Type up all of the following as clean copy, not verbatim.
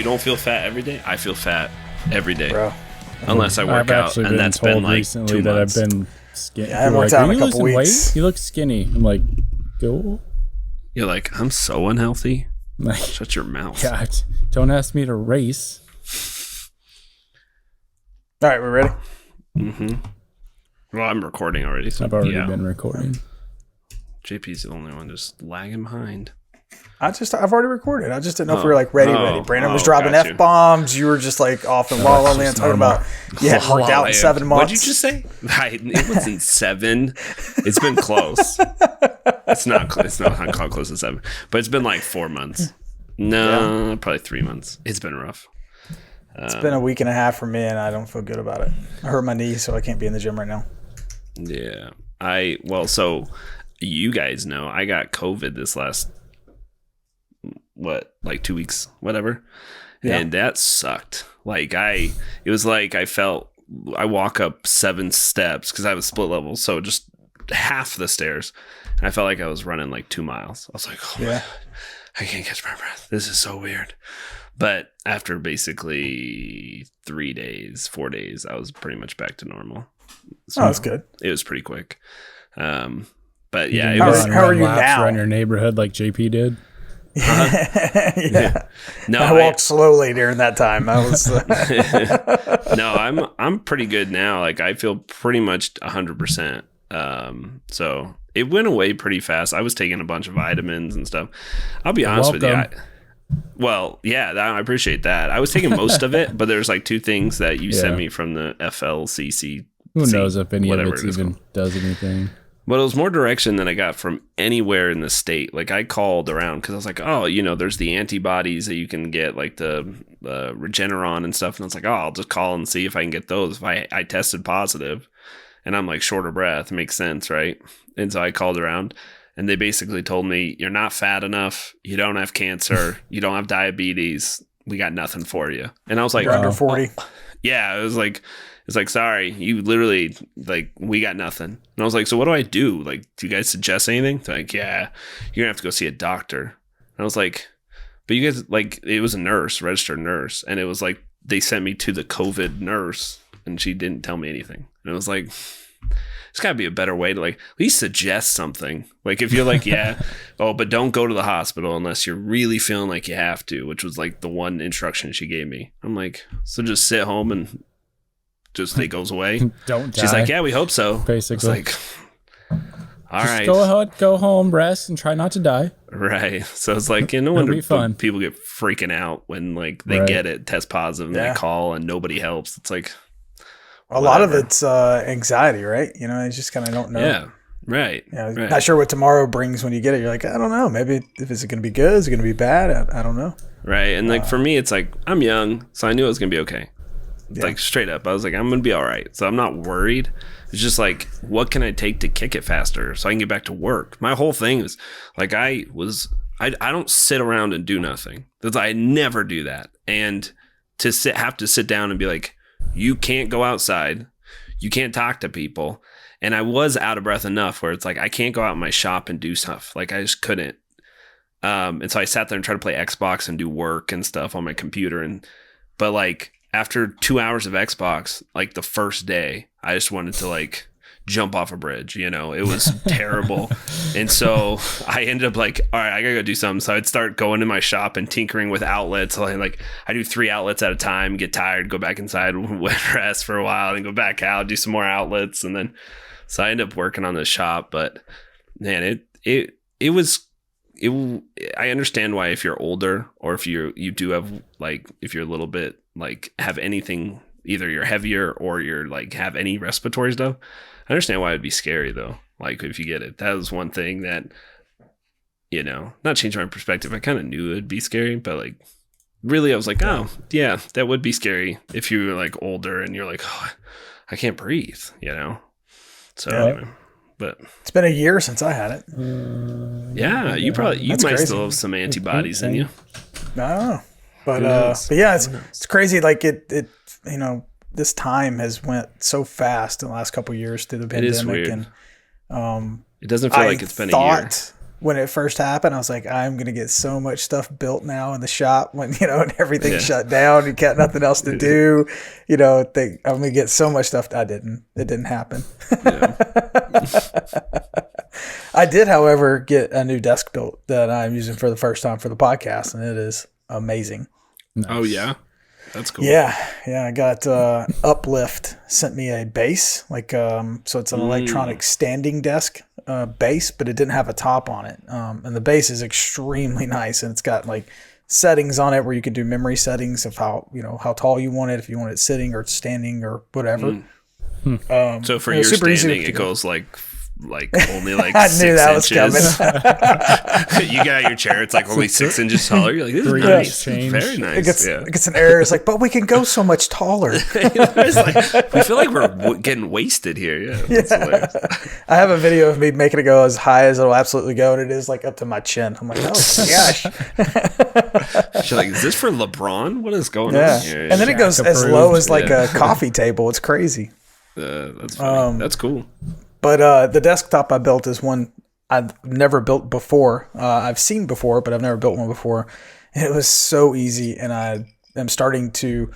you don't feel fat every day? I feel fat every day, bro. Unless I work out, and that's been like recently 2 months. That I've been skinny. Yeah, I haven't worked out in a couple weeks. Weight? You look skinny. I'm like, go. You're like, I'm so unhealthy. Like, shut your mouth. God, don't ask me to race. All right, we're ready. Mm-hmm. Well, I'm recording already. So I've already been recording. JP's the only one just lagging behind. I've already recorded. I just didn't know if we were like ready. Brandon was dropping got you. F-bombs. You were just like off in La La Land talking about you hadn't worked out in 7 months. What'd you just say? It wasn't 7. It's been close. It's not close to 7, but it's been like 4 months. No, probably 3 months. It's been rough. It's been a week and a half for me, and I don't feel good about it. I hurt my knee, so I can't be in the gym right now. Yeah. So you guys know I got COVID this last, 2 weeks, whatever. Yeah. And that sucked. I walk up 7 steps because I have a split level. So just half the stairs. And I felt like I was running like 2 miles. I was like, oh my God, I can't catch my breath. This is so weird. But after basically 4 days, I was pretty much back to normal. So that's good. It was pretty quick. But yeah, how are you now? Around your neighborhood like JP did. Yeah. No, I walked slowly during that time. I was. No, I'm pretty good now. Like I feel pretty much 100%. So it went away pretty fast. I was taking a bunch of vitamins and stuff. I'll be honest with you. I appreciate that. I was taking most of it, but there's like 2 things that you sent me from the FLCC. Who knows if any of it even does anything? But it was more direction than I got from anywhere in the state. Like I called around because I was like, oh, there's the antibodies that you can get, like the Regeneron and stuff. And I was like, oh, I'll just call and see if I can get those. If I tested positive and I'm like short of breath, it makes sense, right? And so I called around and they basically told me, you're not fat enough. You don't have cancer. You don't have diabetes. We got nothing for you. And I was like, you're under 40. Yeah, it was like, sorry, you literally, we got nothing. And I was like, so what do I do? Like, do you guys suggest anything? They're like, yeah, you're gonna have to go see a doctor. And I was like, but you guys, it was a nurse, registered nurse. And it was like, they sent me to the COVID nurse and she didn't tell me anything. And I was like, there's gotta be a better way to at least suggest something. Like if you're like, yeah, but don't go to the hospital unless you're really feeling like you have to, which was like the one instruction she gave me. I'm like, so just sit home and just it goes away. Don't die. She's like, yeah, we hope so. Basically, like, all right, go ahead, go home, rest, and try not to die. Right. So it's like, no wonder people get freaking out when they get it, test positive, and they call and nobody helps. It's like a lot of it's anxiety, right? I just kind of don't know. Yeah. Right. Right. Not sure what tomorrow brings when you get it. You're like, I don't know. Maybe if it's going to be good, is it going to be bad? I don't know. Right. And for me, it's like I'm young, so I knew it was going to be okay. Yeah. Like straight up, I was like, I'm gonna be all right. So I'm not worried. It's just like, what can I take to kick it faster so I can get back to work? My whole thing is like, I don't sit around and do nothing. I never do that. And to have to sit down and be like, you can't go outside, you can't talk to people. And I was out of breath enough where it's like I can't go out in my shop and do stuff. Like I just couldn't. And so I sat there and tried to play Xbox and do work and stuff on my computer. But after 2 hours of Xbox, the first day, I just wanted to jump off a bridge. It was terrible. And so I ended up all right, I gotta go do something. So I'd start going to my shop and tinkering with outlets. I do 3 outlets at a time, get tired, go back inside, rest for a while, then go back out, do some more outlets. And then, so I ended up working on the shop. But man, I understand why if you're older or if you do have if you're a little bit have anything, either you're heavier or you're have any respiratory stuff. I understand why it'd be scary though. If you get it, that was one thing that, not changing my perspective. I kind of knew it'd be scary, but really I was like, oh yeah, that would be scary if you were older and you're like, oh, I can't breathe, So anyway. But it's been a year since I had it. Yeah, you might crazy. still have some antibodies in you. I don't know, but yeah, it's crazy. This time has went so fast in the last couple of years through the pandemic, it is weird. and it doesn't feel like it's been a year. when it first happened. I was like, I'm going to get so much stuff built now in the shop when, and everything shut down. You got nothing else to do. I'm going to get so much stuff. It didn't happen. Yeah. I did, however, get a new desk built that I'm using for the first time for the podcast, and it is amazing. Nice. Oh, yeah? That's cool. Yeah. I got Uplift sent me a base, so it's an electronic standing desk base, but it didn't have a top on it. And the base is extremely nice, and it's got settings on it where you can do memory settings of how tall you want it, if you want it sitting or standing or whatever. So for your standing, it goes only I 6 knew that inches. was coming. You got your chair, it's only 6 inches taller. You're like, this is nice. Very nice. It gets an error. It's but we can go so much taller. We feel like we're getting wasted here. Yeah. I have a video of me making it go as high as it'll absolutely go, and it is up to my chin. I'm like, oh my gosh. She's like, is this for LeBron? What is going on here? And then it goes as low as a coffee table. It's crazy. That's funny. That's cool. But the desktop I built is one I've never built before. I've seen before, but I've never built one before. And it was so easy, and I am starting to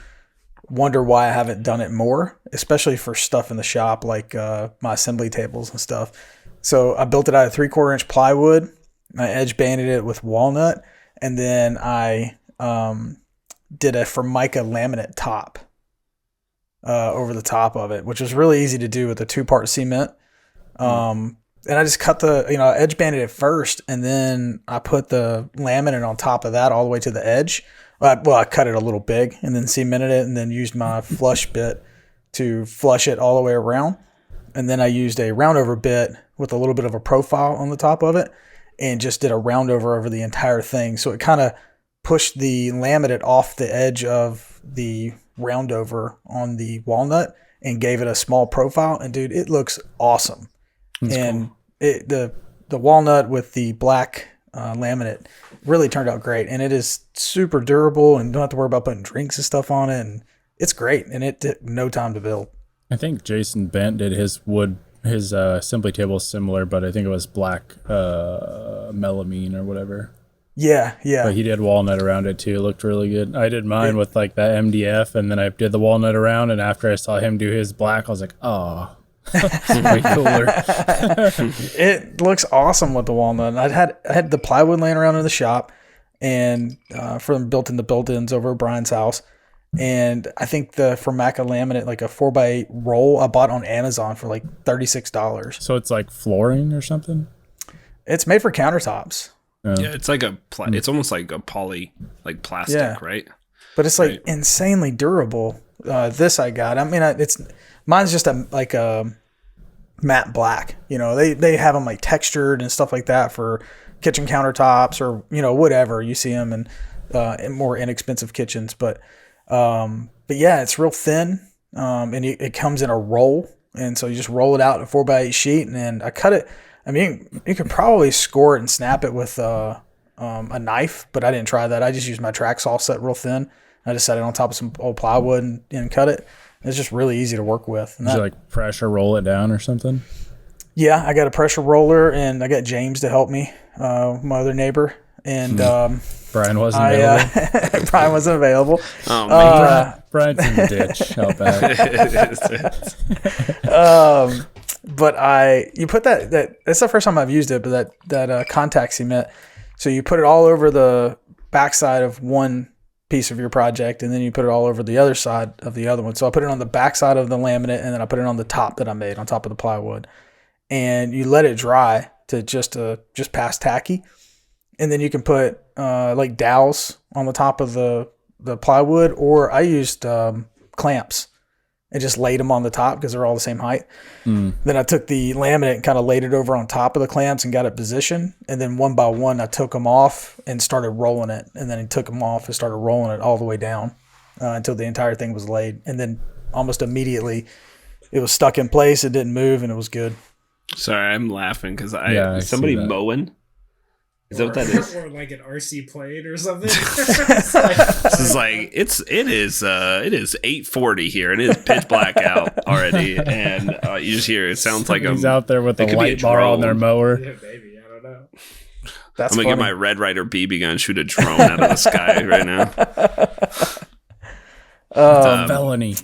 wonder why I haven't done it more, especially for stuff in the shop like my assembly tables and stuff. So I built it out of 3/4 inch plywood. I edge banded it with walnut, and then I did a Formica laminate top over the top of it, which was really easy to do with a 2-part cement. And I just cut I edge banded it first, and then I put the laminate on top of that all the way to the edge. I cut it a little big and then cemented it, and then used my flush bit to flush it all the way around. And then I used a roundover bit with a little bit of a profile on the top of it, and just did a roundover over the entire thing. So it kind of pushed the laminate off the edge of the roundover on the walnut and gave it a small profile. And dude, it looks awesome. That's and cool. The walnut with the black laminate really turned out great, and it is super durable, and don't have to worry about putting drinks and stuff on it, and it's great, and it took no time to build. I think Jason Bent did his assembly table similar, but I think it was black melamine or whatever. Yeah. But he did walnut around it too. It looked really good. I did mine with that MDF, and then I did the walnut around, and after I saw him do his black, I was like, oh. Way cooler. It looks awesome with the walnut. I had the plywood laying around in the shop, and from built in the built-ins over at Brian's house. And I think the Formica laminate, a 4x8 roll, I bought on Amazon for $36. So it's like flooring or something? It's made for countertops. Yeah, it's it's almost like a poly, plastic, right? But it's insanely durable. This I got. I mean, mine's just a matte black. They have them textured and stuff like that for kitchen countertops or whatever. You see them in more inexpensive kitchens, but yeah, it's real thin, and it comes in a roll, and so you just roll it out in a 4x8 sheet, and then I cut it. I mean, you could probably score it and snap it with a knife, but I didn't try that. I just used my track saw set real thin. I just set it on top of some old plywood and cut it. It's just really easy to work with. Did you pressure roll it down or something? Yeah, I got a pressure roller, and I got James to help me, my other neighbor. And Brian wasn't available. Brian wasn't available. Oh man, Brian's in the ditch. Help out. But you put that's the first time I've used it, but that contact cement. So you put it all over the backside of one piece of your project, and then you put it all over the other side of the other one. So I put it on the backside of the laminate, and then I put it on the top that I made on top of the plywood, and you let it dry to just past tacky, and then you can put dowels on the top of the plywood, or I used clamps and just laid them on the top because they're all the same height. Then I took the laminate and kind of laid it over on top of the clamps and got it positioned. And then one by one, I took them off and started rolling it. And then I took them off and started rolling it all the way down until the entire thing was laid. And then almost immediately it was stuck in place. It didn't move, and it was good. Sorry, I'm laughing because somebody mowing. Is that what that is? Or like an RC plate or something. It is 8:40 here, and it is pitch black out already, and you just hear it sounds like he's out there with a light bar on their mower. Yeah, maybe, I don't know. That's I'm gonna get my Red Ryder BB gun and shoot a drone out of the sky right now. Felony.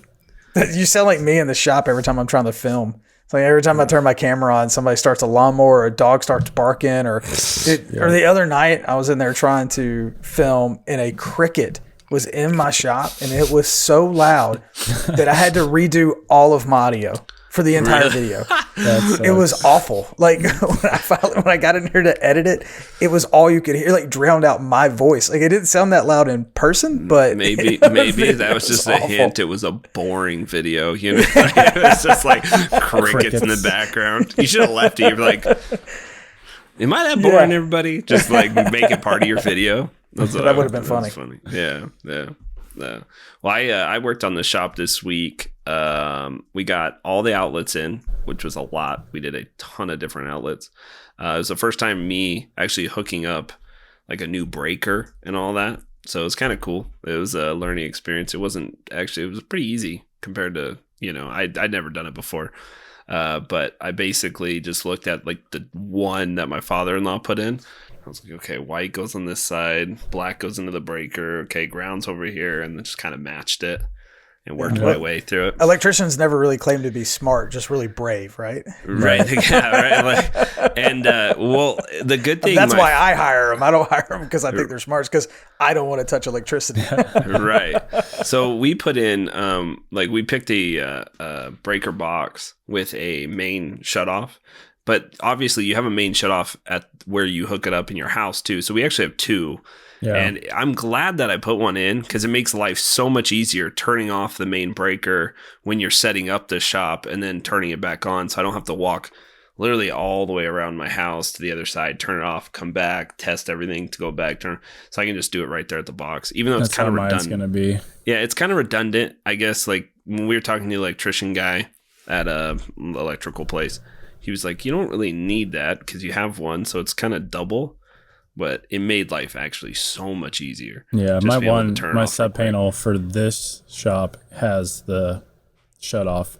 You sound like me in the shop every time I'm trying to film. It's like every time I turn my camera on, somebody starts a lawnmower or a dog starts barking or the other night I was in there trying to film and a cricket was in my shop and it was so loud that I had to redo all of my audio for the entire video. It was awful. Like when I got in here to edit it, it was all you could hear, like drowned out my voice. Like it didn't sound that loud in person, but maybe that was just a hint. It was a boring video. You know, it was just like crickets in the background. You should have left it. You're like, am I that boring? Everybody, just like make it part of your video. That would have been funny. Yeah. Well, I worked on the shop this week. We got all the outlets in, which was a lot. We did a ton of different outlets. It was the first time me actually hooking up like a new breaker and all that. So it was kind of cool. It was a learning experience. It was pretty easy compared to, I'd never done it before. But I basically just looked at like the one that my father-in-law put in. I was like, okay, white goes on this side, black goes into the breaker, okay, ground's over here, and then just kind of matched it and worked my way through it. Electricians never really claim to be smart, just really brave, right? Right. Yeah, right. Well, the good thing... That's why I hire them. I don't hire them because I think they're smart. It's because I don't want to touch electricity. Right. So we put in, we picked a breaker box with a main shutoff. But obviously you have a main shutoff at where you hook it up in your house too. So we actually have two. Yeah. And I'm glad that I put one in because it makes life so much easier turning off the main breaker when you're setting up the shop and then turning it back on. So I don't have to walk literally all the way around my house to the other side, turn it off, come back, test everything to go back, turn. So I can just do it right there at the box, even though it's kind of redundant. Gonna be. Yeah, it's kind of redundant, I guess. Like when we were talking to the electrician guy at a electrical place, he was like, you don't really need that because you have one. So it's kind of double, but it made life actually so much easier. Yeah, my sub panel for this shop has the shut off,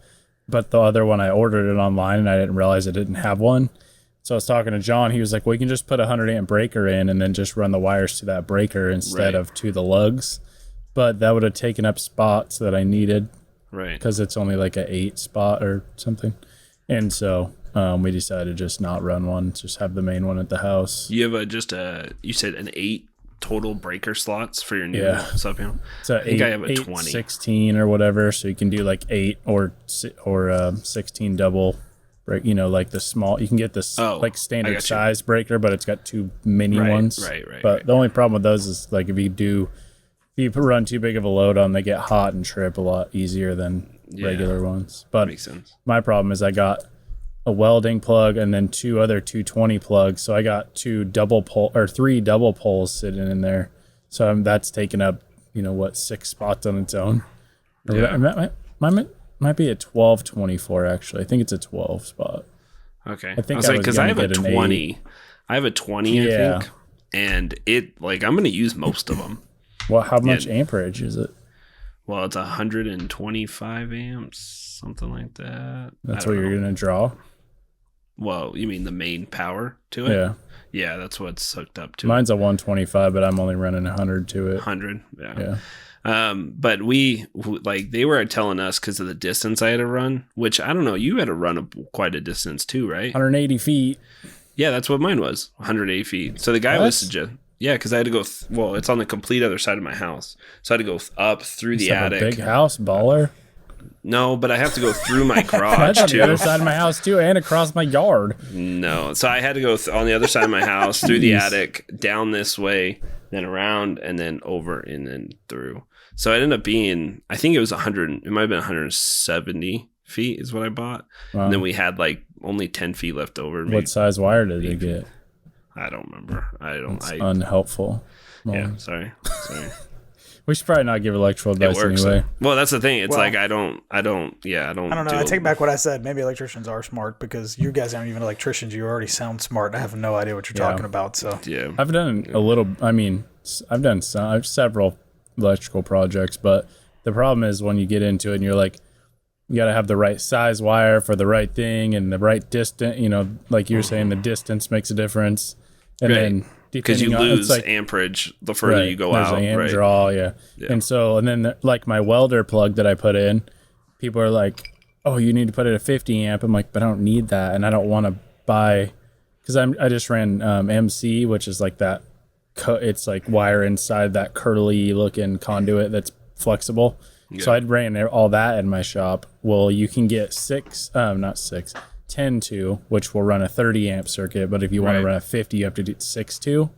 but the other one I ordered it online and I didn't realize it didn't have one. So I was talking to John. He was like, well, you can just put a 100 amp breaker in and then just run the wires to that breaker instead of to the lugs. But that would have taken up spots that I needed. Right. Because it's only like a 8 spot or something. And so we decided to just not run one, just have the main one at the house. You have you said an 8 total breaker slots for your new sub panel? So I have a 20. 16 or whatever, so you can do like 8 or 16 double break, like the small, you can get this like standard size breaker, but it's got 2 mini ones. Right. But the only problem with those is like if you run too big of a load on, they get hot and trip a lot easier than regular ones. But makes sense. My problem is I got a welding plug and then 2 other 220 plugs. So I got 3 double poles sitting in there. So that's taking up, 6 spots on its own. Yeah. Might be a 1224 actually. I think it's a 12 spot. Okay. I think because I have a 20. I have a 20, I think. And I'm going to use most of them. Well, how much amperage is it? Well, it's 125 amps, something like that. That's what you're going to draw? Well, you mean the main power to it? Yeah. Yeah, that's what's hooked up to. Mine's a 125, but I'm only running 100 to it. 100, yeah. But they were telling us because of the distance I had to run, which I don't know, you had to run quite a distance too, right? 180 feet. Yeah, that's what mine was, 180 feet. So the guy was suggesting, because I had to go, it's on the complete other side of my house. So I had to go up through the attic. A big house, baller. No, but I have to go through my garage too. The other side of my house too, and across my yard. No, so I had to go on the other side of my house, through the attic, down this way, then around, and then over and then through. So it ended up being, I think it was 100. It might have been 170 feet is what I bought, and then we had only 10 feet left over. What size wire did it get? I don't remember. It's unhelpful. Yeah, sorry. We should probably not give electrical advice anyway. Well, that's the thing. It's I don't know. I take back what I said. Maybe electricians are smart because you guys aren't even electricians. You already sound smart. I have no idea what you're talking about. So yeah, I've done a little. I mean, I've done several electrical projects, but the problem is when you get into it and you're like, you got to have the right size wire for the right thing and the right distance. Like you were saying, the distance makes a difference. And then because you lose amperage the further you go out. There's an draw, yeah. And so, and then like my welder plug that I put in, people are like, "Oh, you need to put it at 50 amp." I'm like, "But I don't need that, and I don't want to buy," because I just ran MC, which is like that. It's like wire inside that curly looking conduit that's flexible. Yeah. So I'd ran all that in my shop. Well, you can get 10-2, which will run a 30 amp circuit. But if you want to run a 50, you have to do 6-2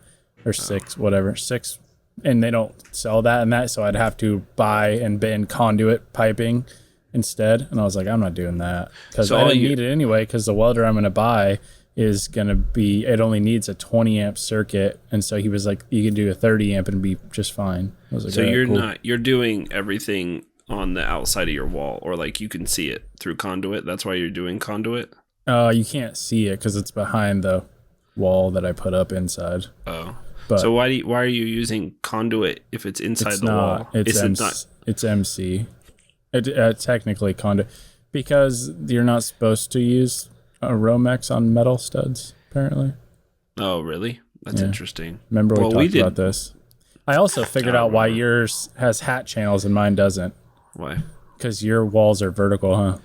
or 6, and they don't sell that and that. So I'd have to buy and bend conduit piping instead. And I was like, I'm not doing that because I didn't need it anyway. Because the welder I'm going to buy is going to be, it only needs a 20 amp circuit. And so he was like, you can do a 30 amp and be just fine. I was like, so you're doing everything on the outside of your wall, or like you can see it through conduit. That's why you're doing conduit. You can't see it because it's behind the wall that I put up inside. Oh, but so why are you using conduit if it's inside the wall? It's MC. Technically conduit, because you're not supposed to use a Romex on metal studs. Apparently. Oh, really? That's interesting. Remember we talked about this. I also figured out why yours has hat channels and mine doesn't. Why? Because your walls are vertical, huh?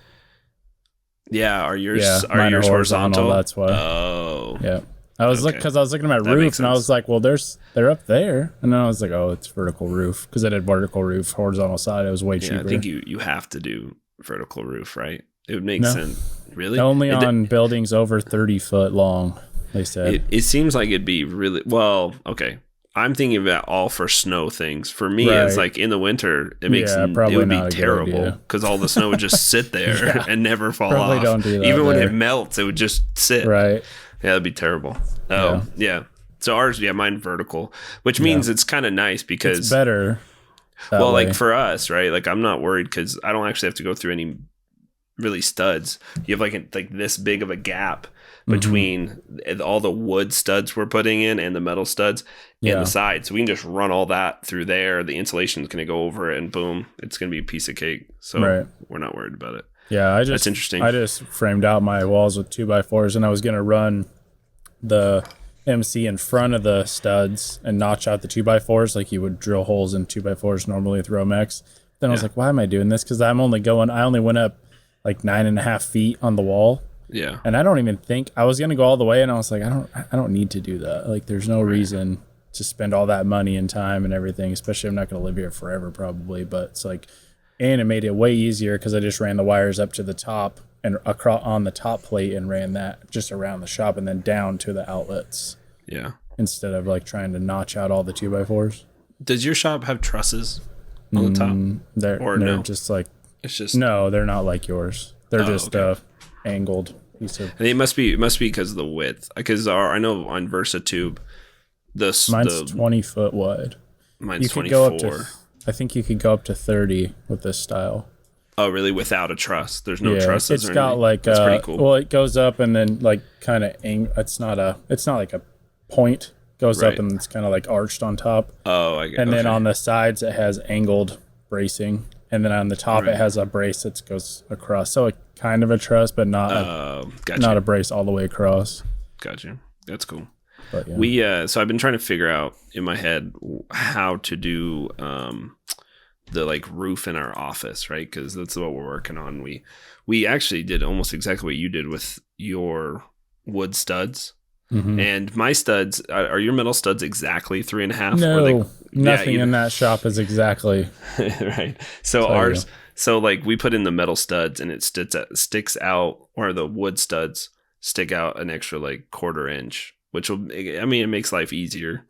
Yeah, are yours horizontal? That's why. Oh. Yeah. I was looking at my roof and I was like, well, they're up there. And then I was like, oh, it's vertical roof. Because I did vertical roof, horizontal side. It was way cheaper. I think you have to do vertical roof, right? It would make sense. Really? Only on buildings over 30 foot long, they said. It seems like it'd be really, well, okay. I'm thinking about all for snow things. For me, it's like in the winter, it would be terrible because all the snow would just sit there and never fall off. Don't do that. Even when it melts, it would just sit. Right. Yeah, that'd be terrible. Oh, yeah. So ours, mine vertical, which means it's kind of nice because it's better. Well, way. Like for us, right? Like I'm not worried because I don't actually have to go through any really studs. You have like this big of a gap between all the wood studs we're putting in and the metal studs and the side. So we can just run all that through there. The insulation is going to go over it and boom, it's going to be a piece of cake. So we're not worried about it. Yeah, that's interesting. I just framed out my walls with 2x4s and I was going to run the MC in front of the studs and notch out the 2x4s like you would drill holes in 2x4s normally with Romex. Then I was like, why am I doing this? Because I only went up like 9.5 feet on the wall. Yeah. And I don't even think I was going to go all the way. And I was like, I don't need to do that. Like, there's no reason to spend all that money and time and everything, especially I'm not going to live here forever probably. But it's like, and it made it way easier because I just ran the wires up to the top and across on the top plate and ran that just around the shop and then down to the outlets. Yeah. Instead of like trying to notch out all the 2x4s. Does your shop have trusses on the top? They're just like, it's just, no, they're not like yours. They're just angled piece of. And it must be because of the width. Because I know on VersaTube, mine's 20 foot wide. Mine's 24. I think you could go up to 30 with this style. Oh, really? Without a truss? There's no trusses. It's got like that's pretty cool. Well, it goes up and then like kind of it's not like a point. It goes up and it's kind of like arched on top. Oh, I get it. And then on the sides it has angled bracing. And then on the top, it has a brace that goes across. So kind of a truss, but not a brace all the way across. Gotcha. That's cool. But, yeah. So I've been trying to figure out in my head how to do the like roof in our office, right? Because that's what we're working on. We actually did almost exactly what you did with your wood studs. Mm-hmm. And my studs, are your metal studs exactly 3.5? No, nothing in that shop is exactly. Right. So ours, so like we put in the metal studs and it sticks out, or the wood studs stick out an extra like 1/4 inch, which will, I mean, it makes life easier,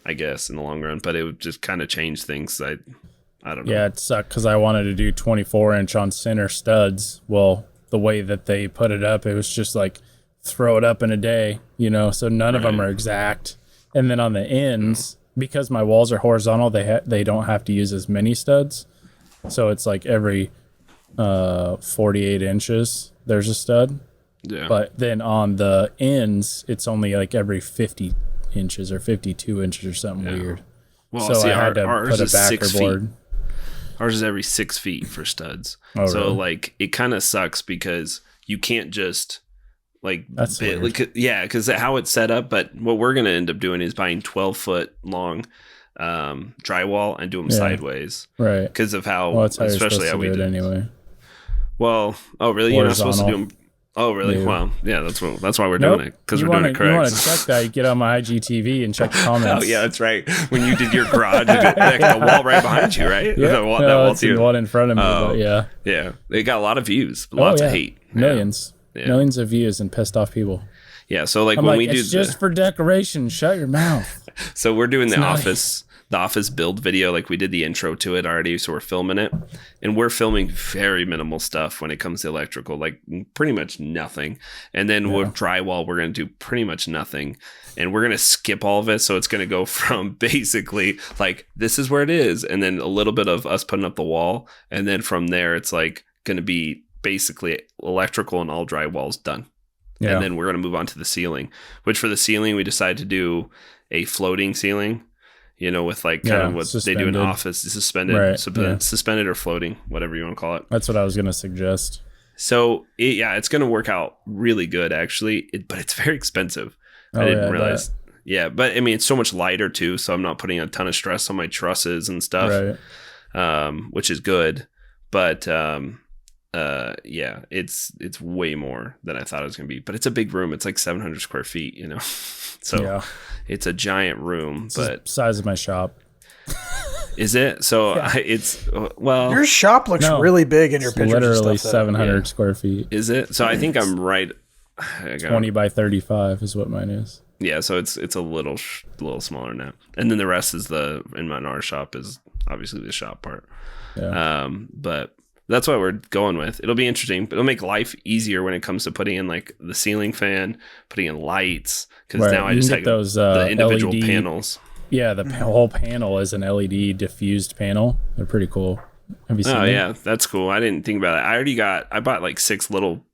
I guess, in the long run, but it would just kind of change things. I don't know. Yeah, it sucked because I wanted to do 24-inch on center studs. Well, the way that they put it up, it was just like, throw it up in a day, so none of them are exact. And then on the ends, because my walls are horizontal, they don't have to use as many studs. So it's like every 48 inches there's a stud. Yeah. But then on the ends, it's only like every 50 inches or 52 inches or something weird. Well, so I had to put a backer board. Ours is every 6 feet for studs. Oh, so really? like it kind of sucks because you can't just That's weird. Yeah, because how it's set up. But what we're gonna end up doing is buying 12-foot long drywall and do them sideways, right? Because of how, that's how especially how we do did it anyway. Well, oh really? You're not supposed to do them. Oh really? Yeah. Well, yeah, that's why we're doing it, because we're doing it correct. You want to check that? You get on my IGTV and check the comments. Oh yeah, that's right. When you did your garage, the wall right behind you, right? Yeah, that wall it's the one in front of me. But yeah, they got a lot of views, lots of hate, millions of views, and pissed off people. Yeah, so like I'm when like, we do it's just for decoration. Shut your mouth. So we're doing the office build video, like we did the intro to it already, so we're filming it, and we're filming very minimal stuff when it comes to electrical, like pretty much nothing. And then with drywall, we're going to do pretty much nothing, and we're going to skip all of it. So it's going to go from basically like this is where it is, and then a little bit of us putting up the wall, and then from there it's like going to be basically electrical and all drywall's done. And then we're going to move on to the ceiling, which for the ceiling we decided to do a floating ceiling, with like kind of what suspended. They do in office, suspended or floating, whatever you want to call it. That's what I was going to suggest. So it's going to work out really good actually, but it's very expensive. I didn't realize. Yeah, but I mean, it's so much lighter too, so I'm not putting a ton of stress on my trusses and stuff, which is good. But it's way more than I thought it was going to be. But it's a big room. It's like 700 square feet, So it's a giant room. It's but the size of my shop. Is it? So it's your shop looks really big in your pictures. Literally 700 square feet. Is it? So I think I'm right. 20 by 35 is what mine is. Yeah, so it's a little smaller now, and then the rest is in our shop is obviously the shop part. Yeah. But that's what we're going with. It'll be interesting. It'll make life easier when it comes to putting in like the ceiling fan, putting in lights, because now I just have those the individual LED panels. Yeah, the whole panel is an LED diffused panel. They're pretty cool. Have you seen them? Oh yeah, that's cool. I didn't think about it. I bought like 6 little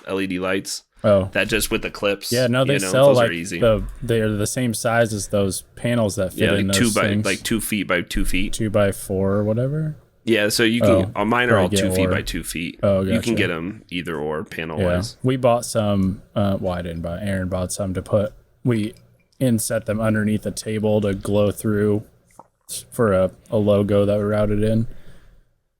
LED lights. Oh, that just with the clips. Yeah, no, they sell those like are easy. They're the same size as those panels that fit in those things. Like 2 feet by 2 feet, 2 by 4 or whatever. Yeah, so you can. Mine are all 2 feet by 2 feet. Oh, gotcha. You can get them either or panel wise. We bought some. I didn't buy. Aaron bought some to put. We inset them underneath a table to glow through for a logo that we routed in.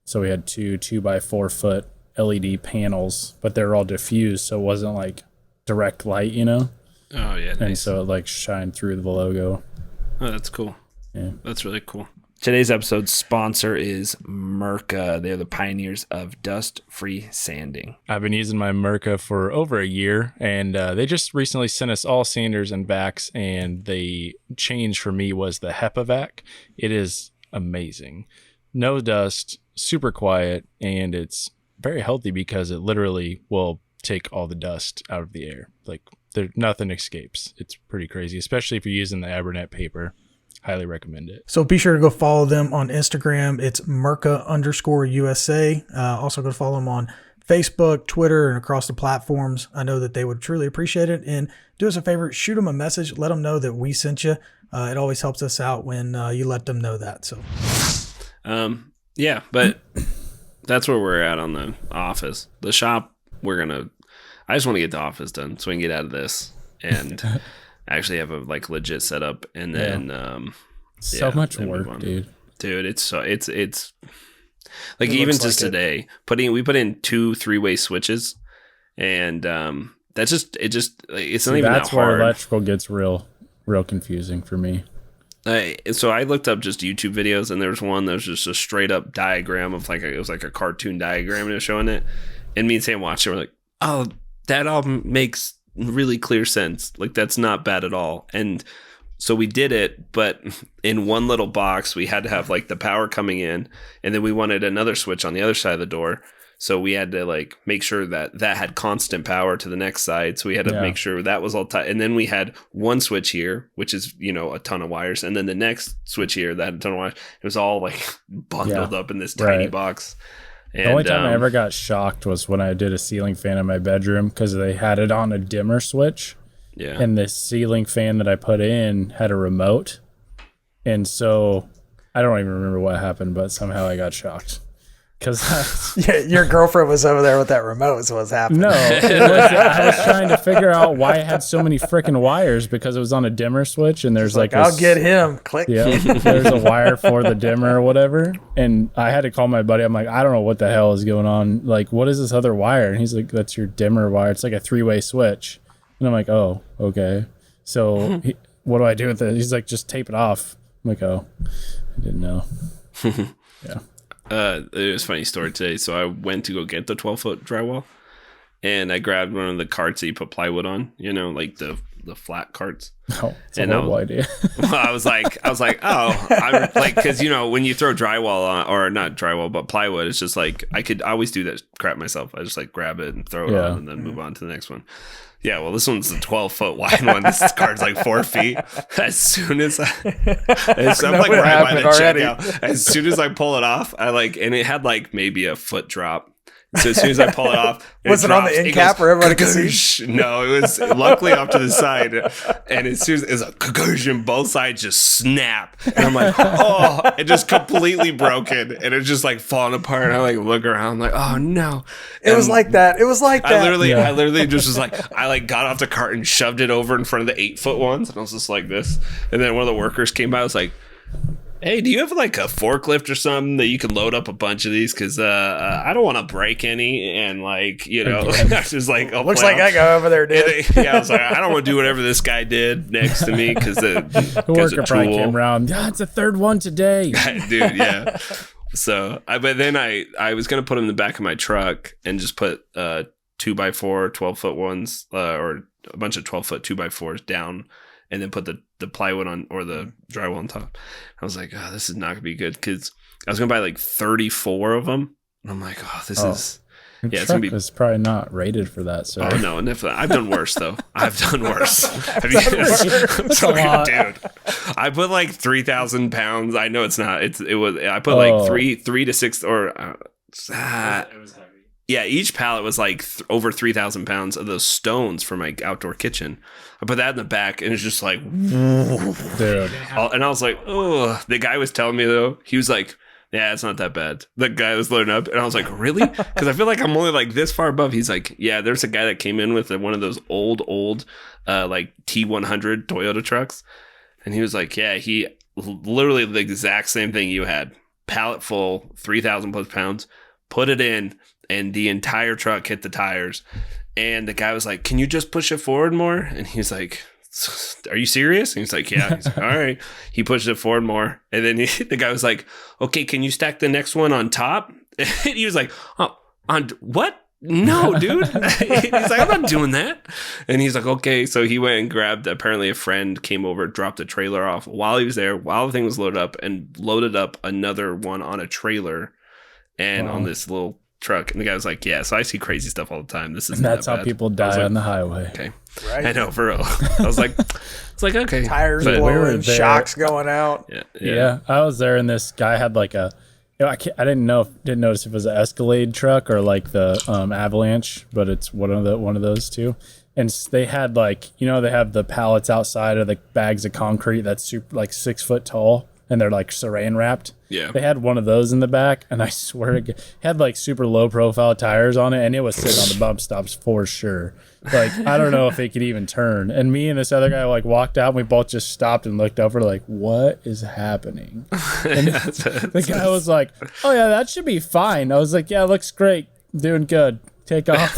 So we had 2 by 4 foot LED panels, but they're all diffused, so it wasn't like direct light, Oh yeah, nice. And so it like shined through the logo. Oh, that's cool. Yeah, that's really cool. Today's episode sponsor is Mirka. They're the pioneers of dust-free sanding. I've been using my Mirka for over a year, and they just recently sent us all sanders and vacs, and the change for me was the HEPA vac. It is amazing. No dust, super quiet, and it's very healthy because it literally will take all the dust out of the air. Like, nothing escapes. It's pretty crazy, especially if you're using the Abernet paper. Highly recommend it. So be sure to go follow them on Instagram. It's Mirka_USA. Also go follow them on Facebook, Twitter, and across the platforms. I know that they would truly appreciate it. And do us a favor, shoot them a message. Let them know that we sent you. It always helps us out when you let them know that. So, yeah, but that's where we're at on the office. The shop, I just want to get the office done so we can get out of this and actually have a like legit setup, and then so much work, dude. It's like even just like today we put in 2 3-way switches, and it's not even that hard. That's where electrical gets real confusing for me. So I looked up just YouTube videos, and there was one that was just a straight up diagram of it was like a cartoon diagram, and it was showing it, and me and Sam watched it. We're like, oh, that all makes really clear sense. Like, that's not bad at all. And so we did it, but in one little box we had to have like the power coming in, and then we wanted another switch on the other side of the door, so we had to like make sure that had constant power to the next side, so we had to make sure that was all tight. And then we had one switch here, which is a ton of wires, and then the next switch here that had a ton of wires. It was all like bundled up in this tiny box. And, the only time I ever got shocked was when I did a ceiling fan in my bedroom, because they had it on a dimmer switch. Yeah. And the ceiling fan that I put in had a remote. And so I don't even remember what happened, but somehow I got shocked. because Yeah, your girlfriend was over there with that remote. Is what's happening. no, I was trying to figure out why it had so many freaking wires because it was on a dimmer switch and there's like I'll get him. Click. Yeah, there's a wire for the dimmer or whatever, and I had to call my buddy. I'm like, I don't know what the hell is going on. Like, what is this other wire? And he's like, that's your dimmer wire. It's like a 3-way switch. And I'm like, oh, okay. So what do I do with it? He's like, just tape it off. I'm like, oh, I didn't know. Yeah. It was a funny story today. So I went to go get the 12-foot drywall, and I grabbed one of the carts that you put plywood on, like the flat carts. Oh, it's a horrible idea. Well, I was like, oh, I'm like, because when you throw drywall on, or not drywall, but plywood, it's just like I always do that crap myself. I just like grab it and throw it on, and then move on to the next one. Yeah, well, this one's a 12-foot wide one. This car's like 4 feet. As soon as I'm like right by the checkout. As soon as I pull it off, and it had like maybe a foot drop. So as soon as I pull it off, was it on the end cap where everybody could see? No, it was luckily off to the side. And as soon as it's a concussion, both sides just snap. And I'm like, oh, it just completely broken. And it's just like falling apart. And I like look around like, oh no. It was like that. It was like that. I literally just was like, I like got off the cart and shoved it over in front of the 8-foot ones. And I was just like this. And then one of the workers came by. I was like, hey, do you have like a forklift or something that you can load up a bunch of these? Because I don't want to break any. And like, I just like, looks like I go over there, dude. Yeah, I was like, I don't want to do whatever this guy did next to me because the worker probably came around. Yeah, it's the third one today. Dude, yeah. So, but then I was going to put him in the back of my truck and just put 2x4 12-foot ones or a bunch of 12-foot 2x4s down. And then put the plywood on or the drywall on top. I was like, oh, this is not going to be good because I was going to buy like 34 of them. And I'm like, oh, this is... Yeah, it's going to be... It's probably not rated for that, sir. Oh, no. I've done worse, though. I've done worse. Dude, I put like 3,000 pounds. I know it's not. I put like 3 to 6 or... it was heavy. Yeah, each pallet was like over 3,000 pounds of those stones for my outdoor kitchen. I put that in the back, and it's just like, dude. And I was like, oh. The guy was telling me though, he was like, yeah, it's not that bad. The guy was loading up, and I was like, really? Because I feel like I'm only like this far above. He's like, yeah, there's a guy that came in with one of those old like T100 Toyota trucks, and he was like, yeah, he literally the exact same thing you had, pallet full, 3,000 plus pounds, put it in. And the entire truck hit the tires. And the guy was like, can you just push it forward more? And he's like, are you serious? And he's like, yeah. He's like, all right. He pushed it forward more. And then the guy was like, okay, can you stack the next one on top? And he was like, oh, on what? No, dude. He's like, I'm not doing that. And he's like, okay. So he went and grabbed, apparently a friend came over, dropped the trailer off while he was there, while the thing was loaded up, and loaded up another one on a trailer and on this little truck. And the guy was like, yeah, so I see crazy stuff all the time. This is that's how people die on the highway. Okay. Right. I know, for real. I was like, it's like, okay. Tires blowing, shocks going out. Yeah. I was there, and this guy had like I didn't notice if it was an Escalade truck or like the Avalanche, but it's one of those two. And they had like, they have the pallets outside of the bags of concrete that's super like 6 foot tall. And they're like saran wrapped. Yeah. They had one of those in the back, and I swear it had like super low profile tires on it, and it was sitting on the bump stops for sure. Like, I don't know if it could even turn. And me and this other guy like walked out, and we both just stopped and looked over like, what is happening? And the guy was like, oh yeah, that should be fine. I was like, yeah, looks great. Doing good. Take off.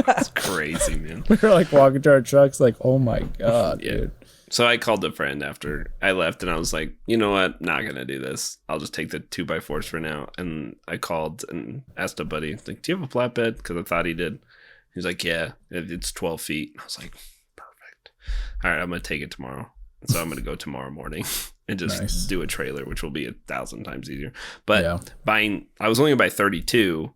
That's crazy, man. We were like walking to our trucks like, oh my God, dude. So I called a friend after I left, and I was like, you know what? Not going to do this. I'll just take the 2x4s for now. And I called and asked a buddy, like, do you have a flatbed? Because I thought he did. He was like, yeah, it's 12 feet. I was like, perfect. All right, I'm going to take it tomorrow. So I'm going to go tomorrow morning and just do a trailer, which will be 1,000 times easier. But I was only going to buy 32,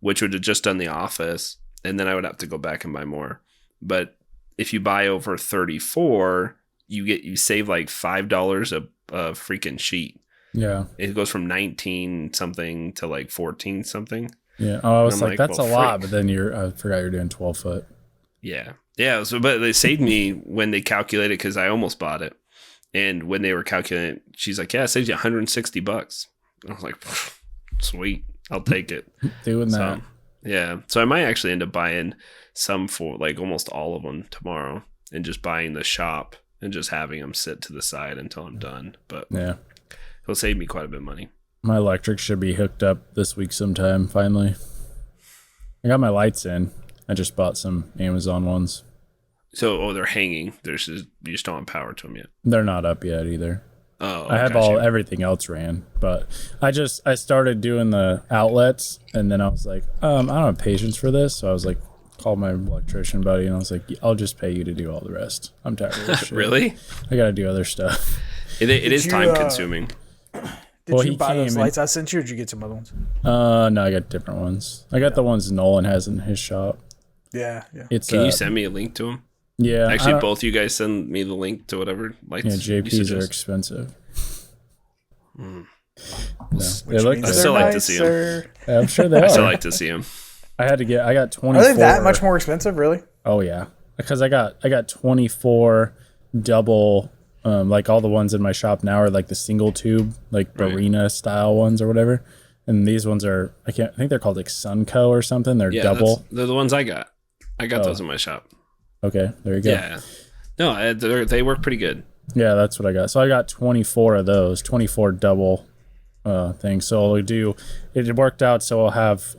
which would have just done the office. And then I would have to go back and buy more. But if you buy over 34... you save like $5 a freaking sheet. Yeah. It goes from 19 something to like 14 something. Yeah. Oh, I was like, that's a lot, but then I forgot you're doing 12 foot. Yeah. Yeah. So, but they saved me when they calculated, because I almost bought it. And when they were calculating, she's like, yeah, it saves you $160. And I was like, sweet. I'll take it. Doing that. Yeah. So I might actually end up buying some for like almost all of them tomorrow and just buying the shop and just having them sit to the side until I'm done. But yeah, it'll save me quite a bit of money. My electric should be hooked up this week sometime, finally. I got my lights in. I just bought some Amazon ones. So, they're hanging. You just don't have power to them yet. They're not up yet either. Oh, I have everything else ran, but I started doing the outlets, and then I was like, I don't have patience for this, so I was like, called my electrician buddy, and I was like, I'll just pay you to do all the rest. I'm tired of this shit. Really? I got to do other stuff. It is time consuming. Did you buy those lights I sent you, or did you get some other ones? No, I got different ones. I got the ones Mullen has in his shop. Yeah. Can you send me a link to them? Yeah. Actually, both you guys send me the link to whatever lights. Yeah, JPs are expensive. Mm. No, they look. I still like to see them. Yeah, I'm sure they are. I still like to see them. I got 24. Are they that much more expensive, really? Oh yeah, because I got 24 double. Like all the ones in my shop now are like the single tube, like Barina style ones or whatever. And these ones are I think they're called like Sunco or something. They're double. They're the ones I got. I got those in my shop. Okay, there you go. Yeah. No, they work pretty good. Yeah, that's what I got. So I got 24 of those, 24 double things. So I'll do. It worked out. So I'll have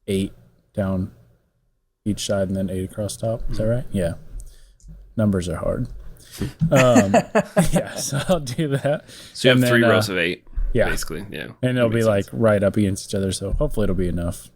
8 down each side and then 8 across top. Is that right? Yeah. Numbers are hard. Yeah, so I'll do that. So you have 3 rows of 8. Yeah, basically. Yeah, and it'll be like right up against each other. So hopefully it'll be enough.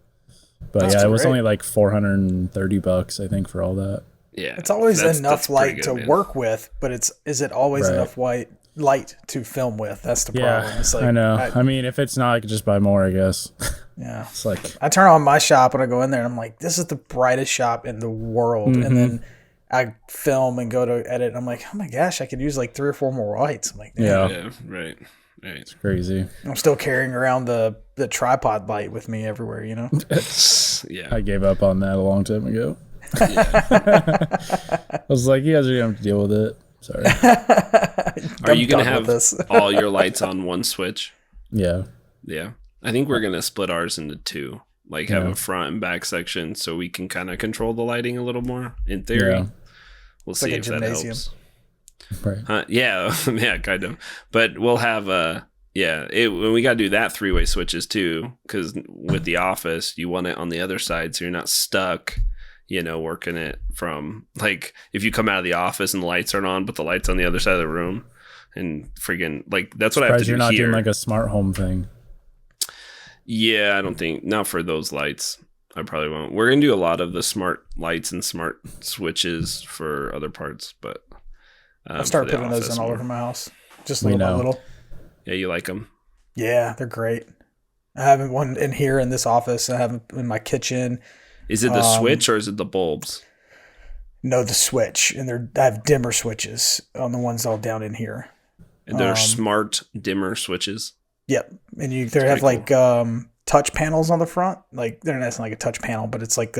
But That's it was great. only like $430, I think, for all that. Yeah, it's always enough that's light good, to man. work with, but is it always enough light to film with? That's the problem. Yeah, It's like, I know. I mean, if it's not, I could just buy more, I guess. Yeah, It's like I turn on my shop and I go in there and I'm like, this is the brightest shop in the world, and then I film and go to edit and I'm like, oh my gosh, I could use like 3 or 4 more lights. I'm like, damn. Yeah, right. it's crazy. I'm still carrying around the tripod light with me everywhere, you know? Yeah. I gave up on that a long time ago. I was like, you guys are gonna have to deal with it. Sorry. Are you gonna have all your lights on one switch? Yeah. Yeah. I think we're gonna split ours into 2. Like have a front and back section so we can kind of control the lighting a little more. In theory. Yeah. We'll see if that helps. Right. Yeah, yeah, kind of. But we'll have when we got to do that 3-way switches too, because with the office, you want it on the other side so you're not stuck, working it from like if you come out of the office and the lights aren't on, but the lights on the other side of the room, and freaking like that's what I have to do. You're not here. doing like a smart home thing. Yeah, I don't think not for those lights. I probably won't. We're gonna do a lot of the smart lights and smart switches for other parts, but I'll start putting those in all over my house, just little by little. Yeah, you like them? Yeah, they're great. I have one in here in this office. I have them in my kitchen. Is it the switch or is it the bulbs? No, the switch, and I have dimmer switches on the ones all down in here. And they're smart dimmer switches. Yep, and they have like touch panels on the front. Like they're not like a touch panel, but it's like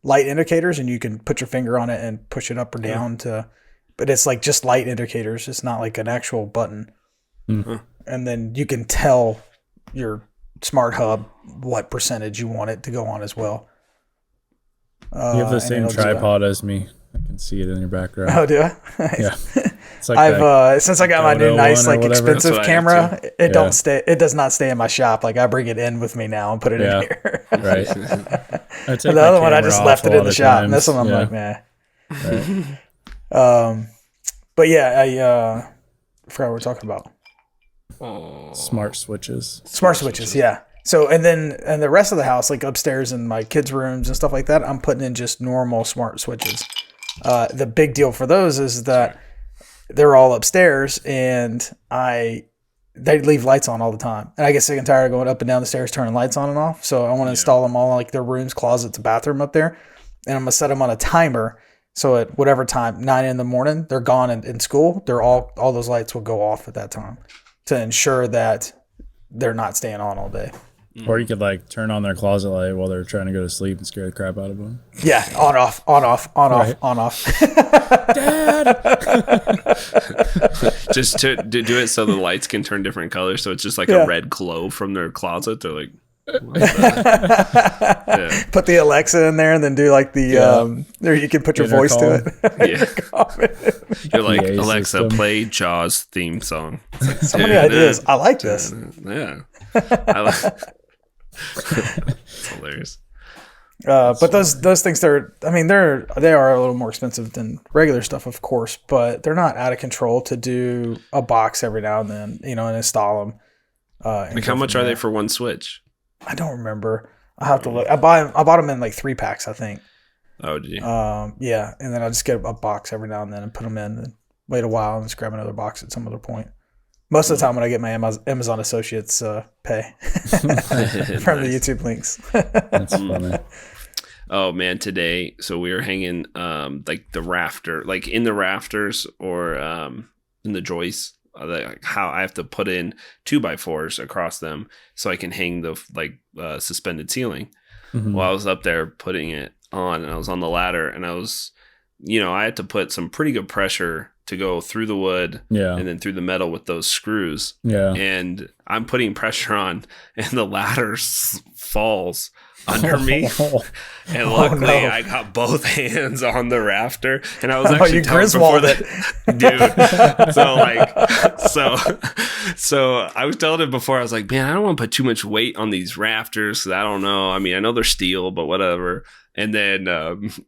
light indicators, and you can put your finger on it and push it up or down to. But it's like just light indicators. It's not like an actual button. Mm-hmm. And then you can tell your smart hub what percentage you want it to go on as well. You have the same tripod as me. I can see it in your background. Oh, do I? Yeah. It's like I've since I got my new nice like whatever. expensive camera, it does not stay in my shop. Like I bring it in with me now and put it in here. Right. And the other one I just left it in the shop. And this one I'm like, man. Right. But yeah, I forgot what we're talking about. Smart switches. Smart switches, yeah. So and the rest of the house, like upstairs in my kids' rooms and stuff like that, I'm putting in just normal smart switches. The big deal for those is that they're all upstairs and they leave lights on all the time. And I get sick and tired of going up and down the stairs turning lights on and off. So I want to install them all in like their rooms, closets, bathroom up there. And I'm gonna set them on a timer. So at whatever time, 9 in the morning, they're gone in school. They're all those lights will go off at that time to ensure that they're not staying on all day. Or you could like turn on their closet light while they're trying to go to sleep and scare the crap out of them. Yeah, on off, on off, on off, Right. on off. Dad, just to do it so the lights can turn different colors. So it's just like a red glow from their closet. They're like, yeah. Put the Alexa in there and then do like the there you can put your voice to it. Yeah. You're like, Alexa, play Jaws theme song. Like, so many ideas. I like this. Yeah. It's hilarious. But those things, they are a little more expensive than regular stuff, of course, but they're not out of control to do a box every now and then, and install them. Like how much are they for one switch? I don't remember. I'll have to look. I bought them in like 3-packs, I think. Oh, did you? Yeah, and then I just get a box every now and then and put them in and wait a while and just grab another box at some other point. Most of the time when I get my Amazon Associates pay from the YouTube links. That's funny. Oh man, today, so we were hanging like the rafter, like in the rafters or in the joists. Like how I have to put in 2x4s across them so I can hang the suspended ceiling. Mm-hmm. Well, I was up there putting it on, and I was on the ladder, and I was, I had to put some pretty good pressure to go through the wood and then through the metal with those screws. Yeah. And I'm putting pressure on, and the ladder falls under me. And luckily I got both hands on the rafter, and I was actually telling before that, dude. So I was telling him before, I was like, man, I don't want to put too much weight on these rafters, because I don't know. I mean, I know they're steel, but whatever. And then,